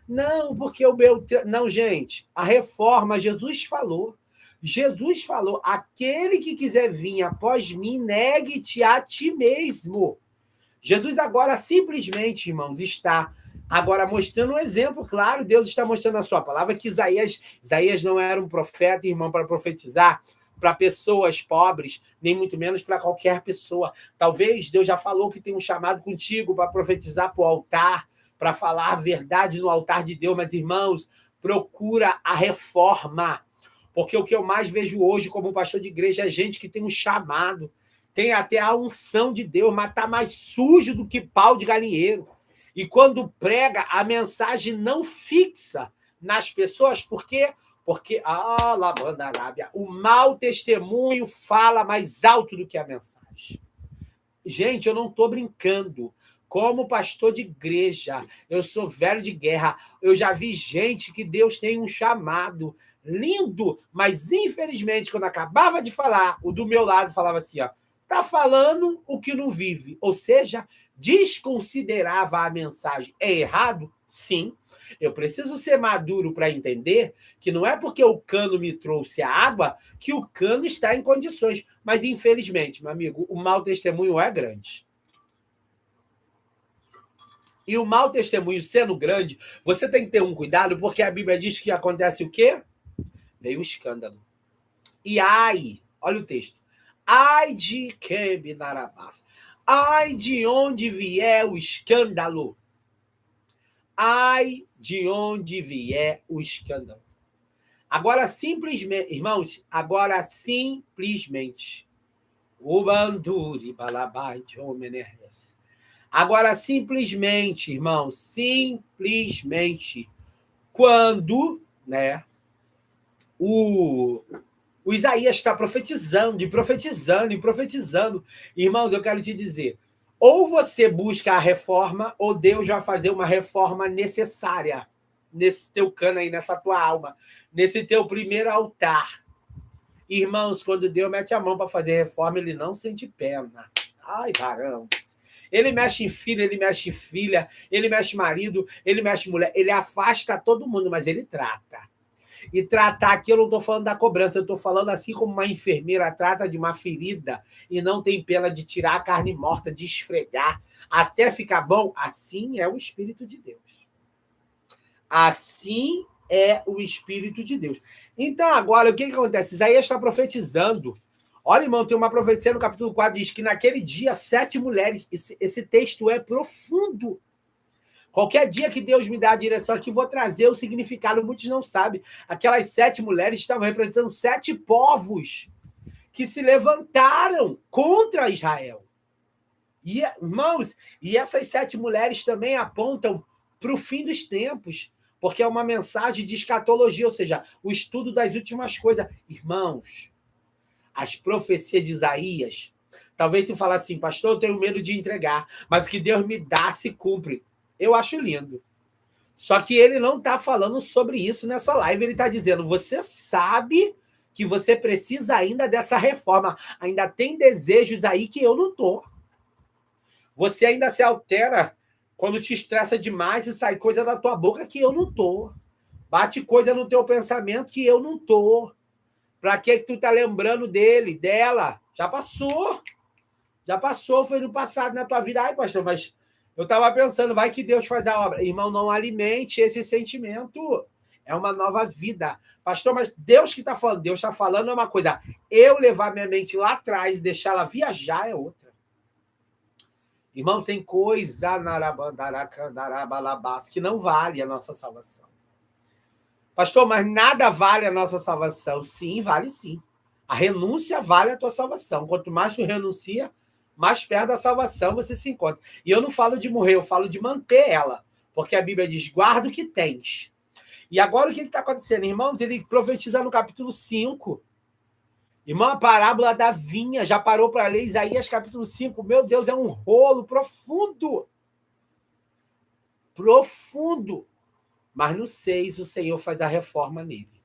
Speaker 1: não, porque o meu... Não, gente, a reforma, Jesus falou, aquele que quiser vir após mim, negue-te a ti mesmo. Jesus agora simplesmente, irmãos, está agora mostrando um exemplo, claro, Deus está mostrando na sua palavra que Isaías não era um profeta, irmão, para profetizar para pessoas pobres, nem muito menos para qualquer pessoa. Talvez Deus já falou que tem um chamado contigo para profetizar para o altar, para falar a verdade no altar de Deus, mas, irmãos, procura a reforma, porque o que eu mais vejo hoje como pastor de igreja é gente que tem um chamado, tem até a unção de Deus, mas está mais sujo do que pau de galinheiro. E quando prega, a mensagem não fixa nas pessoas, por quê? Porque, lavanda arábia, o mau testemunho fala mais alto do que a mensagem. Gente, eu não estou brincando. Como pastor de igreja, eu sou velho de guerra. Eu já vi gente que Deus tem um chamado lindo, mas infelizmente, quando acabava de falar, o do meu lado falava assim, ó, tá falando o que não vive. Ou seja, desconsiderava a mensagem. É errado? Sim. Eu preciso ser maduro para entender que não é porque o cano me trouxe a água que o cano está em condições. Mas, infelizmente, meu amigo, o mau testemunho é grande. E o mau testemunho sendo grande, você tem que ter um cuidado, porque a Bíblia diz que acontece o quê? Veio o escândalo. E ai, olha o texto. Ai de Quebinarabás. Ai de onde vier o escândalo. Ai de onde vier o escândalo. Agora, simplesmente, irmãos, agora simplesmente. O banduri balabai de homenerres. Agora, simplesmente, irmãos, simplesmente, quando, né, o Isaías está profetizando, e profetizando, e profetizando. Irmãos, eu quero te dizer, ou você busca a reforma, ou Deus vai fazer uma reforma necessária nesse teu cano aí, nessa tua alma, nesse teu primeiro altar. Irmãos, quando Deus mete a mão para fazer reforma, ele não sente pena. Ai, caramba. Ele mexe em filho, ele mexe em filha, ele mexe em marido, ele mexe em mulher, ele afasta todo mundo, mas ele trata. E tratar aqui, eu não estou falando da cobrança, eu estou falando assim como uma enfermeira trata de uma ferida e não tem pena de tirar a carne morta, de esfregar, até ficar bom. Assim é o Espírito de Deus. Assim é o Espírito de Deus. Então, agora, o que acontece? Isaías está profetizando. Olha, irmão, tem uma profecia no capítulo 4, diz que naquele dia 7 mulheres... Esse texto é profundo. Qualquer dia que Deus me dá a direção aqui, vou trazer o significado. Muitos não sabem. Aquelas 7 mulheres estavam representando 7 povos que se levantaram contra Israel. E, irmãos, e essas 7 mulheres também apontam para o fim dos tempos, porque é uma mensagem de escatologia, ou seja, o estudo das últimas coisas. Irmãos, as profecias de Isaías, talvez tu fale assim, pastor, eu tenho medo de entregar, mas o que Deus me dá se cumpre. Eu acho lindo. Só que ele não está falando sobre isso nessa live, ele está dizendo, você sabe que você precisa ainda dessa reforma, ainda tem desejos aí que eu não estou. Você ainda se altera quando te estressa demais e sai coisa da tua boca que eu não estou. Bate coisa no teu pensamento que eu não estou. Para que tu tá lembrando dele, dela? Já passou. Já passou, foi no passado na tua vida. Ai, pastor, mas eu estava pensando, vai que Deus faz a obra. Irmão, não alimente esse sentimento. É uma nova vida. Pastor, mas Deus que está falando. Deus está falando é uma coisa. Eu levar minha mente lá atrás e deixar ela viajar é outra. Irmão, tem coisa que não vale a nossa salvação. Pastor, mas nada vale a nossa salvação. Sim, vale sim. A renúncia vale a tua salvação. Quanto mais tu renuncia, mais perto da salvação você se encontra. E eu não falo de morrer, eu falo de manter ela. Porque a Bíblia diz, guarda o que tens. E agora o que está acontecendo? Irmãos, ele profetiza no capítulo 5. Irmão, a parábola da vinha, já parou para ler Isaías capítulo 5. Meu Deus, é um rolo profundo. Profundo. Mas no 6, o Senhor faz a reforma nele.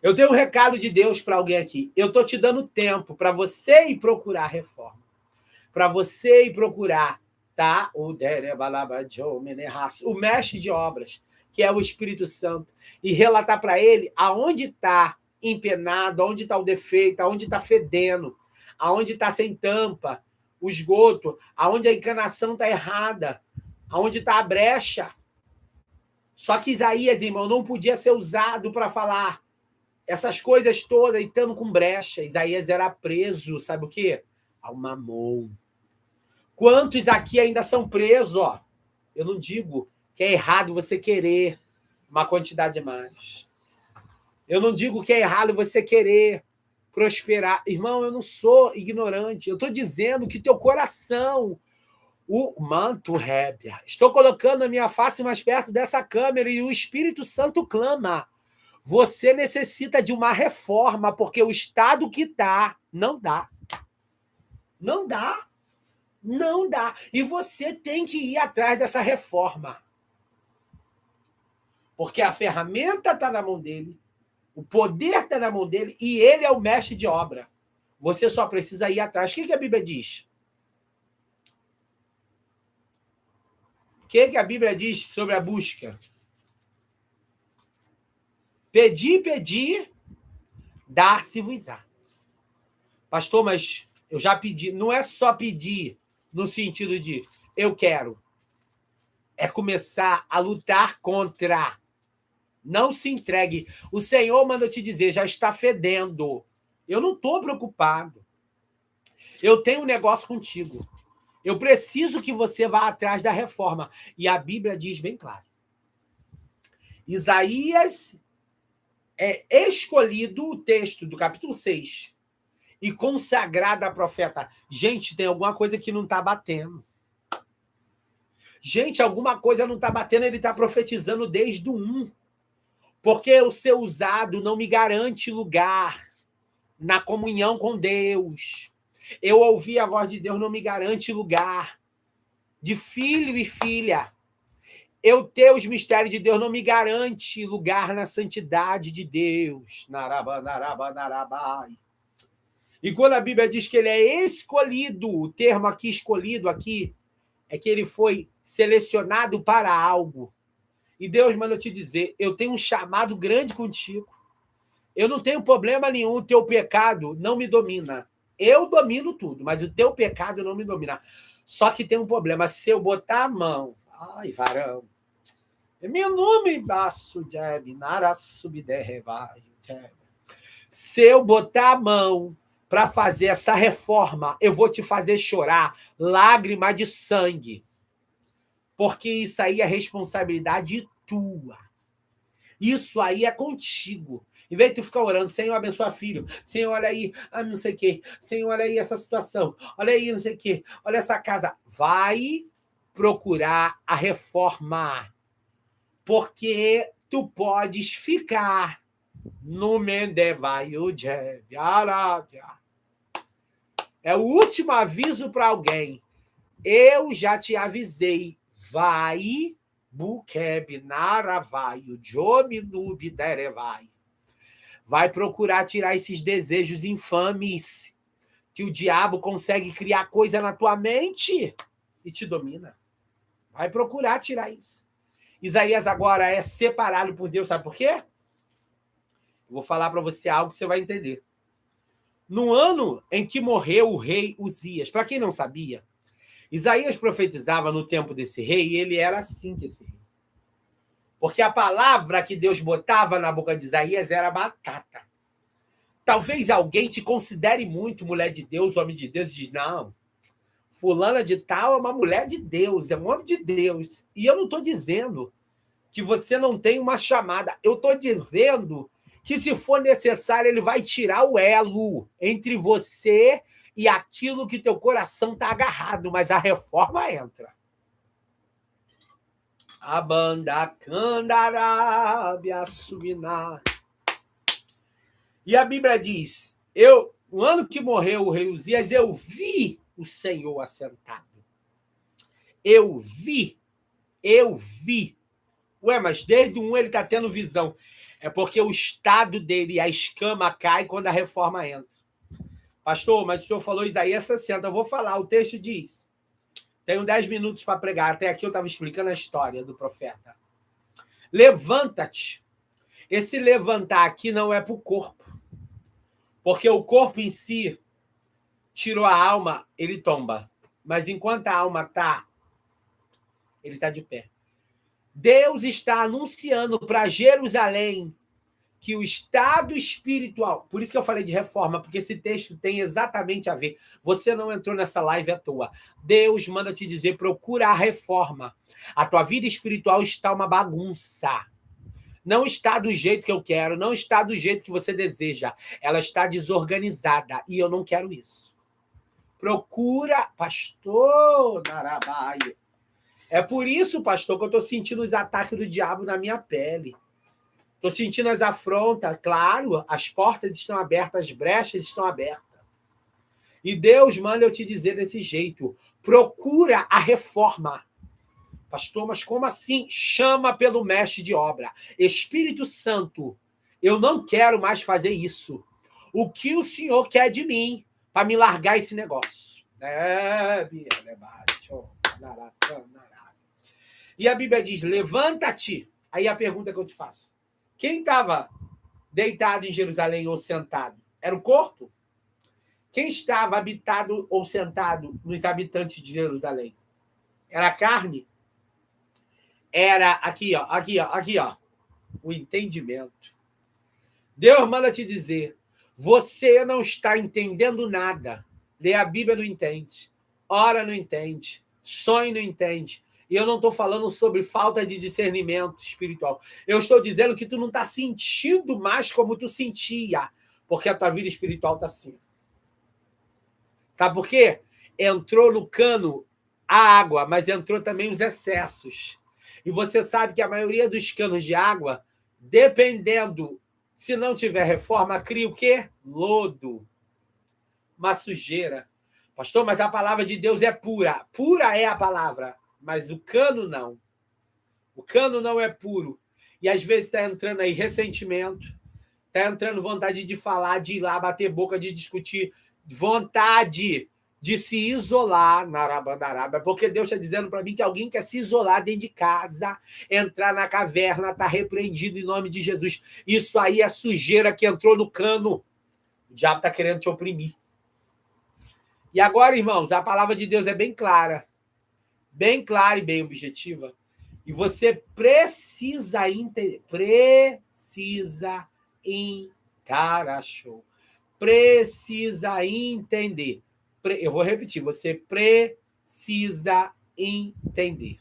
Speaker 1: Eu tenho um recado de Deus para alguém aqui. Eu estou te dando tempo para você ir procurar reforma. Para você ir procurar, tá? O mestre de obras, que é o Espírito Santo, e relatar para ele aonde está empenado, aonde está o defeito, aonde está fedendo, aonde está sem tampa, o esgoto, aonde a encanação está errada, aonde está a brecha. Só que Isaías, irmão, não podia ser usado para falar essas coisas todas, estando com brecha. Isaías era preso, sabe o quê? Ao mamon. Quantos aqui ainda são presos? Ó? Eu não digo que é errado você querer uma quantidade de mais. Eu não digo que é errado você querer prosperar. Irmão, eu não sou ignorante. Eu estou dizendo que teu coração, O manto rébia. Estou colocando a minha face mais perto dessa câmera e o Espírito Santo clama. Você necessita de uma reforma, porque o estado que está não dá. Não dá. Não dá. E você tem que ir atrás dessa reforma. Porque a ferramenta está na mão dele, o poder está na mão dele e ele é o mestre de obra. Você só precisa ir atrás. O que a Bíblia diz? O que a Bíblia diz sobre a busca? Pedir, dar-se-vos-á. Pastor, mas eu já pedi. Não é só pedir no sentido de eu quero. É começar a lutar contra. Não se entregue. O Senhor manda eu te dizer, já está fedendo. Eu não estou preocupado. Eu tenho um negócio contigo. Eu preciso que você vá atrás da reforma. E a Bíblia diz bem claro. Isaías é escolhido o texto do capítulo 6 e consagrado a profeta. Gente, tem alguma coisa que não está batendo. Gente, alguma coisa não está batendo, ele está profetizando desde o 1. Porque o ser usado não me garante lugar na comunhão com Deus. Eu ouvir a voz de Deus não me garante lugar de filho e filha. Eu ter os mistérios de Deus não me garante lugar na santidade de Deus. Narabá. E quando a Bíblia diz que ele é escolhido, o termo aqui, escolhido aqui, é que ele foi selecionado para algo. E Deus manda eu te dizer, eu tenho um chamado grande contigo. Eu não tenho problema nenhum, o teu pecado não me domina. Eu domino tudo, mas o teu pecado não me domina. Só que tem um problema, se eu botar a mão... Ai, varão. Meu nome, baço, Jeb, Nara subderrevai, Jeb. Se eu botar a mão para fazer essa reforma, eu vou te fazer chorar lágrima de sangue. Porque isso aí é responsabilidade tua. Isso aí é contigo. Em vez de tu ficar orando, Senhor, abençoa filho. Senhor, olha aí, não sei o quê. Senhor, olha aí essa situação. Olha aí, não sei o quê. Olha essa casa. Vai procurar a reforma. Porque tu podes ficar no Mendevaio Jeb. É o último aviso para alguém. Eu já te avisei. Vai, Bukeb, Naravaio, Jominub, Derevai. Vai procurar tirar esses desejos infames que o diabo consegue criar coisa na tua mente e te domina. Vai procurar tirar isso. Isaías agora é separado por Deus, sabe por quê? Vou falar para você algo que você vai entender. No ano em que morreu o rei Uzias, para quem não sabia, Isaías profetizava no tempo desse rei e ele era assim que esse rei. Porque a palavra que Deus botava na boca de Isaías era batata. Talvez alguém te considere muito mulher de Deus, homem de Deus, e diz, não, fulana de tal é uma mulher de Deus, é um homem de Deus. E eu não estou dizendo que você não tem uma chamada. Eu estou dizendo que, se for necessário, ele vai tirar o elo entre você e aquilo que teu coração está agarrado, mas a reforma entra. A banda Candarábia Subinar. E a Bíblia diz, no ano que morreu o rei Uzias, eu vi o Senhor assentado. Eu vi. Ué, mas desde o 1 ele está tendo visão. É porque o estado dele, a escama cai quando a reforma entra. Pastor, mas o senhor falou Isaías 60. Eu vou falar, o texto diz. Tenho 10 minutos para pregar. Até aqui eu estava explicando a história do profeta. Levanta-te. Esse levantar aqui não é para o corpo. Porque o corpo em si tirou a alma, ele tomba. Mas enquanto a alma está, ele está de pé. Deus está anunciando para Jerusalém que o estado espiritual... Por isso que eu falei de reforma, porque esse texto tem exatamente a ver. Você não entrou nessa live à toa. Deus manda te dizer, procura a reforma. A tua vida espiritual está uma bagunça. Não está do jeito que eu quero, não está do jeito que você deseja. Ela está desorganizada e eu não quero isso. Procura, pastor Narabaia. É por isso, pastor, que eu estou sentindo os ataques do diabo na minha pele. Estou sentindo as afrontas, claro, as portas estão abertas, as brechas estão abertas. E Deus manda eu te dizer desse jeito, procura a reforma. Pastor, mas como assim? Chama pelo mestre de obra. Espírito Santo, eu não quero mais fazer isso. O que o Senhor quer de mim para me largar esse negócio? E a Bíblia diz, levanta-te. Aí a pergunta que eu te faço. Quem estava deitado em Jerusalém ou sentado? Era o corpo? Quem estava habitado ou sentado nos habitantes de Jerusalém? Era a carne? Era aqui, ó, o entendimento. Deus manda te dizer, você não está entendendo nada. Lê a Bíblia, não entende. Ora, não entende. Sonho, não entende. E eu não estou falando sobre falta de discernimento espiritual. Eu estou dizendo que tu não está sentindo mais como tu sentia, porque a tua vida espiritual está assim. Sabe por quê? Entrou no cano a água, mas entrou também os excessos. E você sabe que a maioria dos canos de água, dependendo, se não tiver reforma, cria o quê? Lodo. Uma sujeira. Pastor, mas a palavra de Deus é pura. Pura é a palavra, mas o cano não. O cano não é puro. E às vezes está entrando aí ressentimento, está entrando vontade de falar, de ir lá, bater boca, de discutir, vontade de se isolar na Arabandaraba, porque Deus está dizendo para mim que alguém quer se isolar dentro de casa, entrar na caverna, está repreendido em nome de Jesus. Isso aí é sujeira que entrou no cano. O diabo está querendo te oprimir. E agora, irmãos, a palavra de Deus é bem clara e bem objetiva. E você precisa entender. Precisa entender. Eu vou repetir. Você precisa entender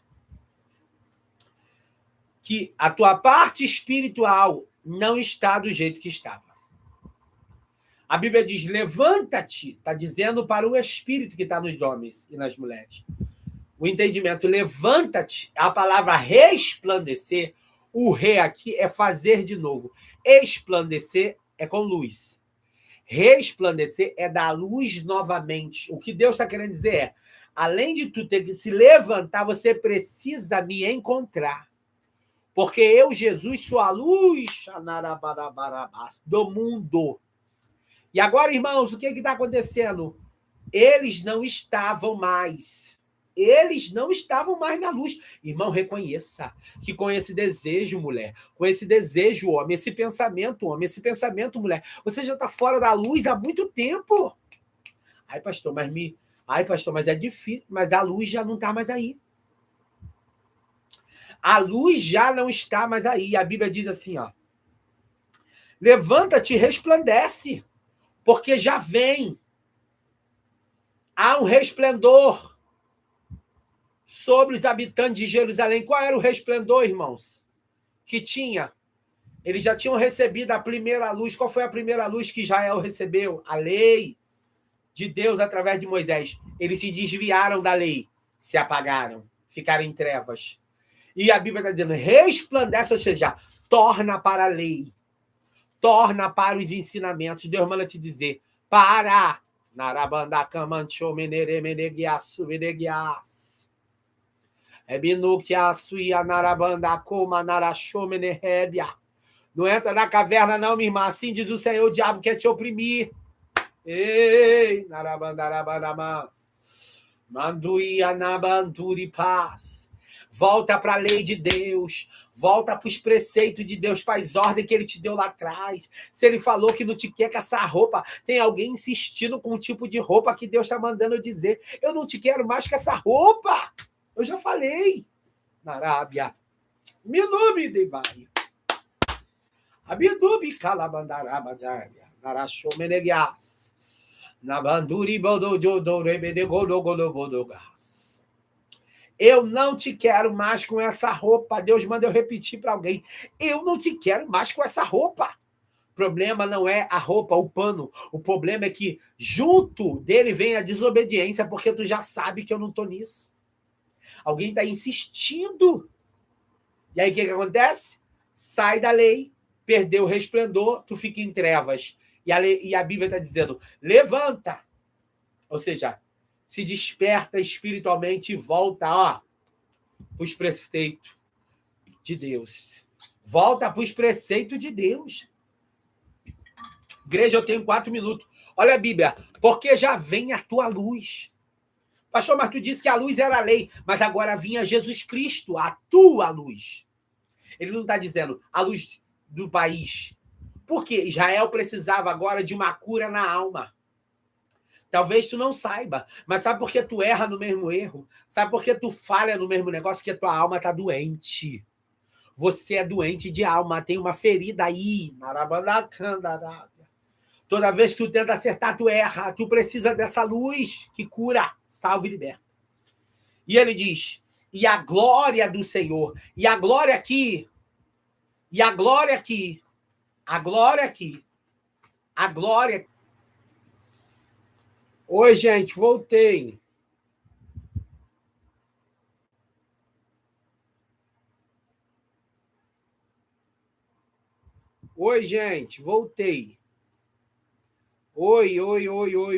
Speaker 1: que a tua parte espiritual não está do jeito que estava. A Bíblia diz, levanta-te. Está dizendo para o espírito que está nos homens e nas mulheres. O entendimento, levanta-te, a palavra resplandecer, o re aqui é fazer de novo. Esplandecer é com luz. Resplandecer é dar luz novamente. O que Deus está querendo dizer é, além de tu ter que se levantar, você precisa me encontrar. Porque eu, Jesus, sou a luz do mundo. E agora, irmãos, o que está acontecendo? Eles não estavam mais na luz. Irmão, reconheça que com esse desejo, mulher, com esse desejo, homem, esse pensamento, mulher, você já está fora da luz há muito tempo. Ai, pastor, mas é difícil, mas a luz já não está mais aí. A luz já não está mais aí. A Bíblia diz assim, ó, levanta-te e resplandece, porque já vem. Há um resplendor sobre os habitantes de Jerusalém. Qual era o resplendor, irmãos? Que tinha. Eles já tinham recebido a primeira luz. Qual foi a primeira luz que Israel recebeu? A lei de Deus através de Moisés. Eles se desviaram da lei, se apagaram, ficaram em trevas. E a Bíblia está dizendo, resplandece, ou seja, torna para a lei, torna para os ensinamentos. Deus manda te dizer, para. Narabanda camancho menere menegiasu menegias. Ebinukiasuia narabanda coma narachô menerédia. Não entra na caverna não, minha irmã. Assim diz o Senhor, o diabo quer te oprimir. Ei, narabandarabandamas. Manduia nabanduri paz. Volta para a lei de Deus. Volta para os preceitos de Deus, para as ordens que ele te deu lá atrás. Se ele falou que não te quer com essa roupa, tem alguém insistindo com o tipo de roupa que Deus está mandando eu dizer. Eu não te quero mais com essa roupa. Eu já falei. Na Arábia. Meu nome, Devai. Abidubi calabandarabadaria. Narachou menegias. Nabanduri bodojodo rebedegodogodobodogas. Eu não te quero mais com essa roupa. Deus manda eu repetir para alguém. Eu não te quero mais com essa roupa. problema não é a roupa, o pano. O problema é que junto dele vem a desobediência, porque tu já sabe que eu não estou nisso. Alguém está insistindo. E aí o que acontece? Sai da lei, perdeu o resplendor, tu fica em trevas. E a Bíblia está dizendo, levanta. Ou seja, se desperta espiritualmente e volta para os preceitos de Deus. Volta para os preceitos de Deus. Igreja, eu tenho 4 minutos. Olha a Bíblia. Porque já vem a tua luz. Pastor, mas tu disse que a luz era a lei, mas agora vinha Jesus Cristo, a tua luz. Ele não está dizendo a luz do país. Porque Israel precisava agora de uma cura na alma. Talvez tu não saiba, mas sabe por que tu erra no mesmo erro? Sabe por que tu falha no mesmo negócio? Porque tua alma está doente. Você é doente de alma, tem uma ferida aí. Toda vez que tu tenta acertar, tu erra. Tu precisa dessa luz que cura, salva e liberta. E ele diz, e a glória do Senhor, e a glória aqui, e a glória aqui, a glória aqui, a glória... Oi, gente, voltei. Oi, gente, voltei. Oi,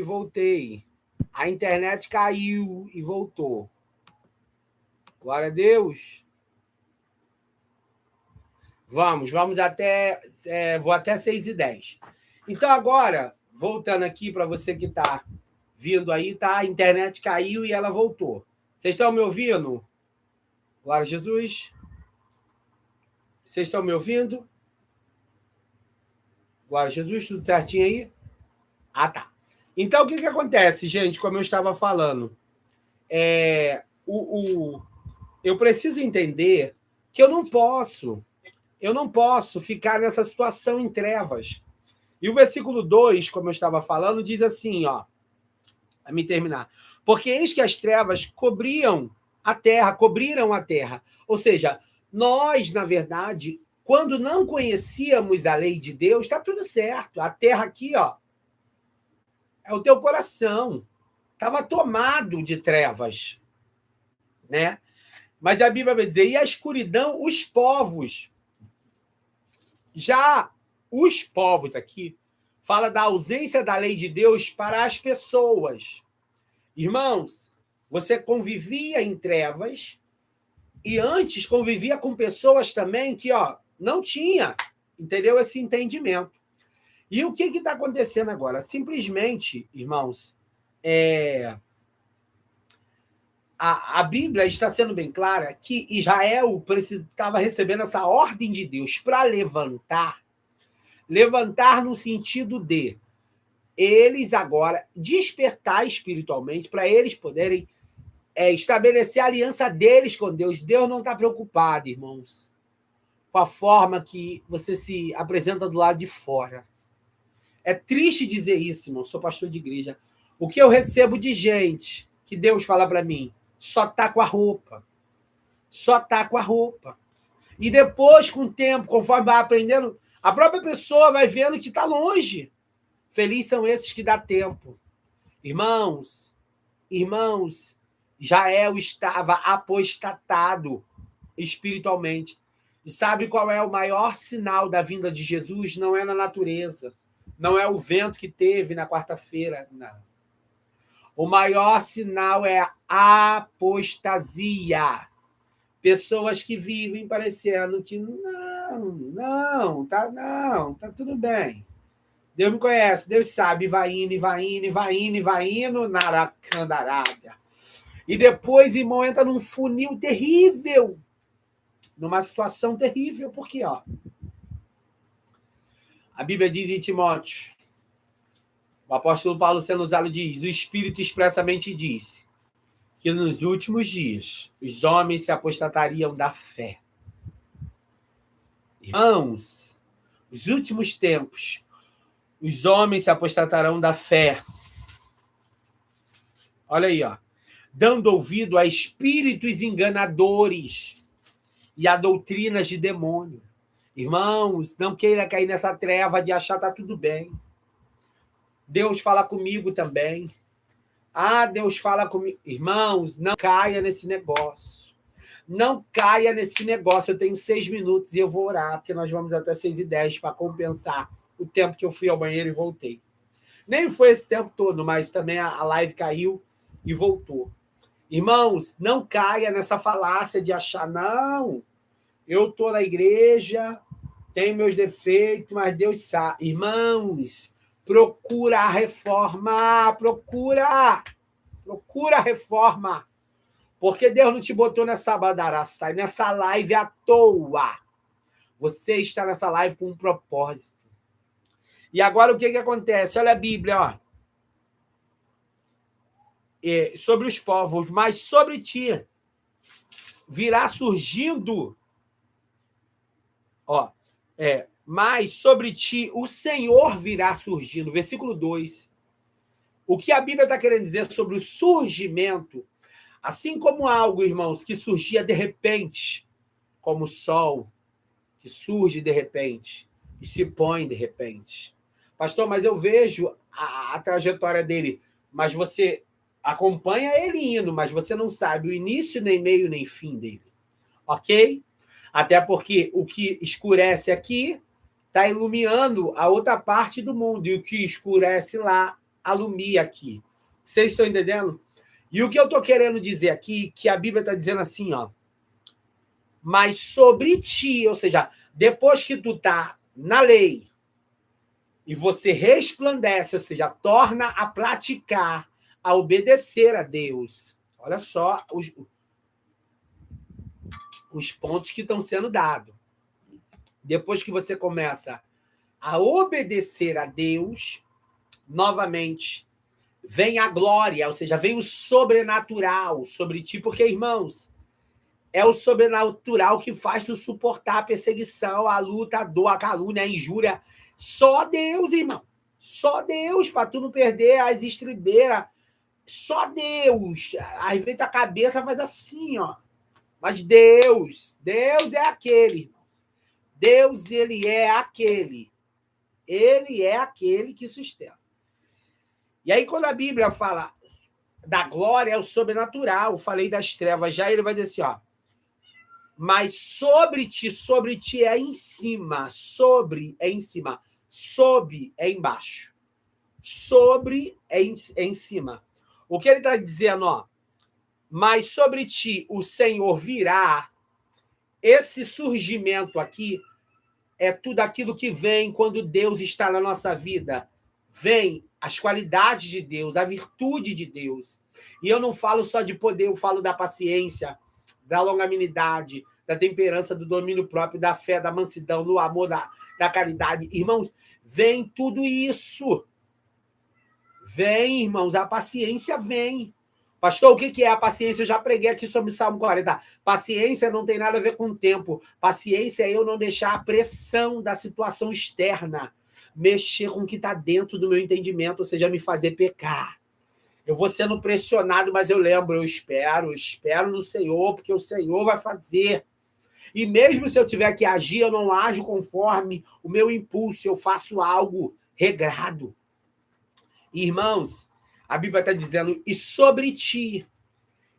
Speaker 1: voltei. A internet caiu e voltou. Glória a Deus. Vamos até... vou até 6h10. Então, agora, voltando aqui para você que está vindo aí, tá? A internet caiu e ela voltou. Vocês estão me ouvindo? Glória a Jesus. Vocês estão me ouvindo? Glória a Jesus, tudo certinho aí? Ah, tá. Então, o que acontece, gente, como eu estava falando? Eu preciso entender que eu não posso ficar nessa situação em trevas. E o versículo 2, como eu estava falando, diz assim, a me terminar. Porque eis que as trevas cobriram a terra. Ou seja, nós, na verdade, quando não conhecíamos a lei de Deus, está tudo certo. A terra aqui, é o teu coração. Estava tomado de trevas, né? Mas a Bíblia vai dizer, e a escuridão, os povos. Já os povos aqui fala da ausência da lei de Deus para as pessoas. Irmãos, você convivia em trevas e antes convivia com pessoas também que não tinha, entendeu? Esse entendimento. E o que está acontecendo agora? Simplesmente, irmãos, a Bíblia está sendo bem clara que Israel estava recebendo essa ordem de Deus para levantar no sentido de eles agora despertar espiritualmente para eles poderem estabelecer a aliança deles com Deus. Deus não está preocupado, irmãos, com a forma que você se apresenta do lado de fora. É triste dizer isso, irmão, sou pastor de igreja. O que eu recebo de gente que Deus fala para mim, só tá com a roupa. Só tá com a roupa. E depois, com o tempo, conforme vai aprendendo, a própria pessoa vai vendo que está longe. Felizes são esses que dá tempo. Irmãos, Israel estava apostatado espiritualmente. E sabe qual é o maior sinal da vinda de Jesus? Não é na natureza. Não é o vento que teve na quarta-feira. Não. O maior sinal é a apostasia. Pessoas que vivem parecendo que tá tudo bem. Deus me conhece, Deus sabe, vai indo, naracandarábia. E depois, irmão, entra num funil terrível, numa situação terrível, porque, a Bíblia diz em Timóteo, o apóstolo Paulo sendo usado diz, o Espírito expressamente disse que nos últimos dias os homens se apostatariam da fé. Irmãos, nos últimos tempos, os homens se apostatarão da fé. Olha aí, dando ouvido a espíritos enganadores e a doutrinas de demônio. Irmãos, não queira cair nessa treva de achar que tá tudo bem. Deus fala comigo também. Ah, Deus fala comigo. Irmãos, não caia nesse negócio. Não caia nesse negócio. Eu tenho 6 minutos e eu vou orar, porque nós vamos até 6h10 para compensar o tempo que eu fui ao banheiro e voltei. Nem foi esse tempo todo, mas também a live caiu e voltou. Irmãos, não caia nessa falácia de achar, não, eu estou na igreja, tenho meus defeitos, mas Deus sabe. Irmãos, procura a reforma, procura a reforma, porque Deus não te botou nessa badaraça, nessa live à toa. Você está nessa live com um propósito. E agora o que acontece? Olha a Bíblia, ó. Sobre os povos, mas sobre ti virá surgindo, ó, mas sobre ti o Senhor virá surgindo. Versículo 2. O que a Bíblia está querendo dizer sobre o surgimento, assim como algo, irmãos, que surgia de repente, como o sol, que surge de repente e se põe de repente. Pastor, mas eu vejo a trajetória dele, mas você acompanha ele indo, mas você não sabe o início, nem meio, nem fim dele. Ok? Até porque o que escurece aqui está iluminando a outra parte do mundo, e o que escurece lá alumia aqui. Vocês estão entendendo? E o que eu estou querendo dizer aqui, que a Bíblia está dizendo assim, ó, mas sobre ti, ou seja, depois que tu está na lei e você resplandece, ou seja, torna a praticar, a obedecer a Deus. Olha só os pontos que estão sendo dados. Depois que você começa a obedecer a Deus, novamente, vem a glória, ou seja, vem o sobrenatural sobre ti, porque, irmãos, é o sobrenatural que faz tu suportar a perseguição, a luta, a dor, a calúnia, a injúria. Só Deus, irmão. Só Deus, para tu não perder as estribeiras. Só Deus. Às vezes a cabeça faz assim, ó. Mas Deus é aquele, irmãos. Deus, ele é aquele. Ele é aquele que sustenta. E aí, quando a Bíblia fala da glória, é o sobrenatural. Eu falei das trevas já, ele vai dizer assim, ó. Mas sobre ti é em cima. Sobre é em cima. Sob é embaixo. Sobre é em cima. O que ele está dizendo, ó, mas sobre ti o Senhor virá. Esse surgimento aqui é tudo aquilo que vem quando Deus está na nossa vida. Vem as qualidades de Deus, a virtude de Deus. E eu não falo só de poder, eu falo da paciência, da longanimidade, da temperança, do domínio próprio, da fé, da mansidão, do amor, da caridade. Irmãos, vem tudo isso. Vem, irmãos, a paciência vem. Pastor, o que é a paciência? Eu já preguei aqui sobre Salmo 40. Paciência não tem nada a ver com tempo. Paciência é eu não deixar a pressão da situação externa mexer com o que está dentro do meu entendimento, ou seja, me fazer pecar. Eu vou sendo pressionado, mas eu lembro, eu espero no Senhor, porque o Senhor vai fazer. E mesmo se eu tiver que agir, eu não ajo conforme o meu impulso, eu faço algo regrado. Irmãos, a Bíblia está dizendo, e sobre ti,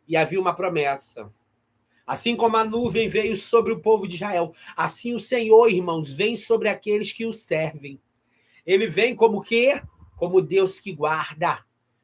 Speaker 1: e havia uma promessa. Assim como a nuvem veio sobre o povo de Israel, assim o Senhor, irmãos, vem sobre aqueles que o servem. Ele vem como o quê? Como Deus que guarda.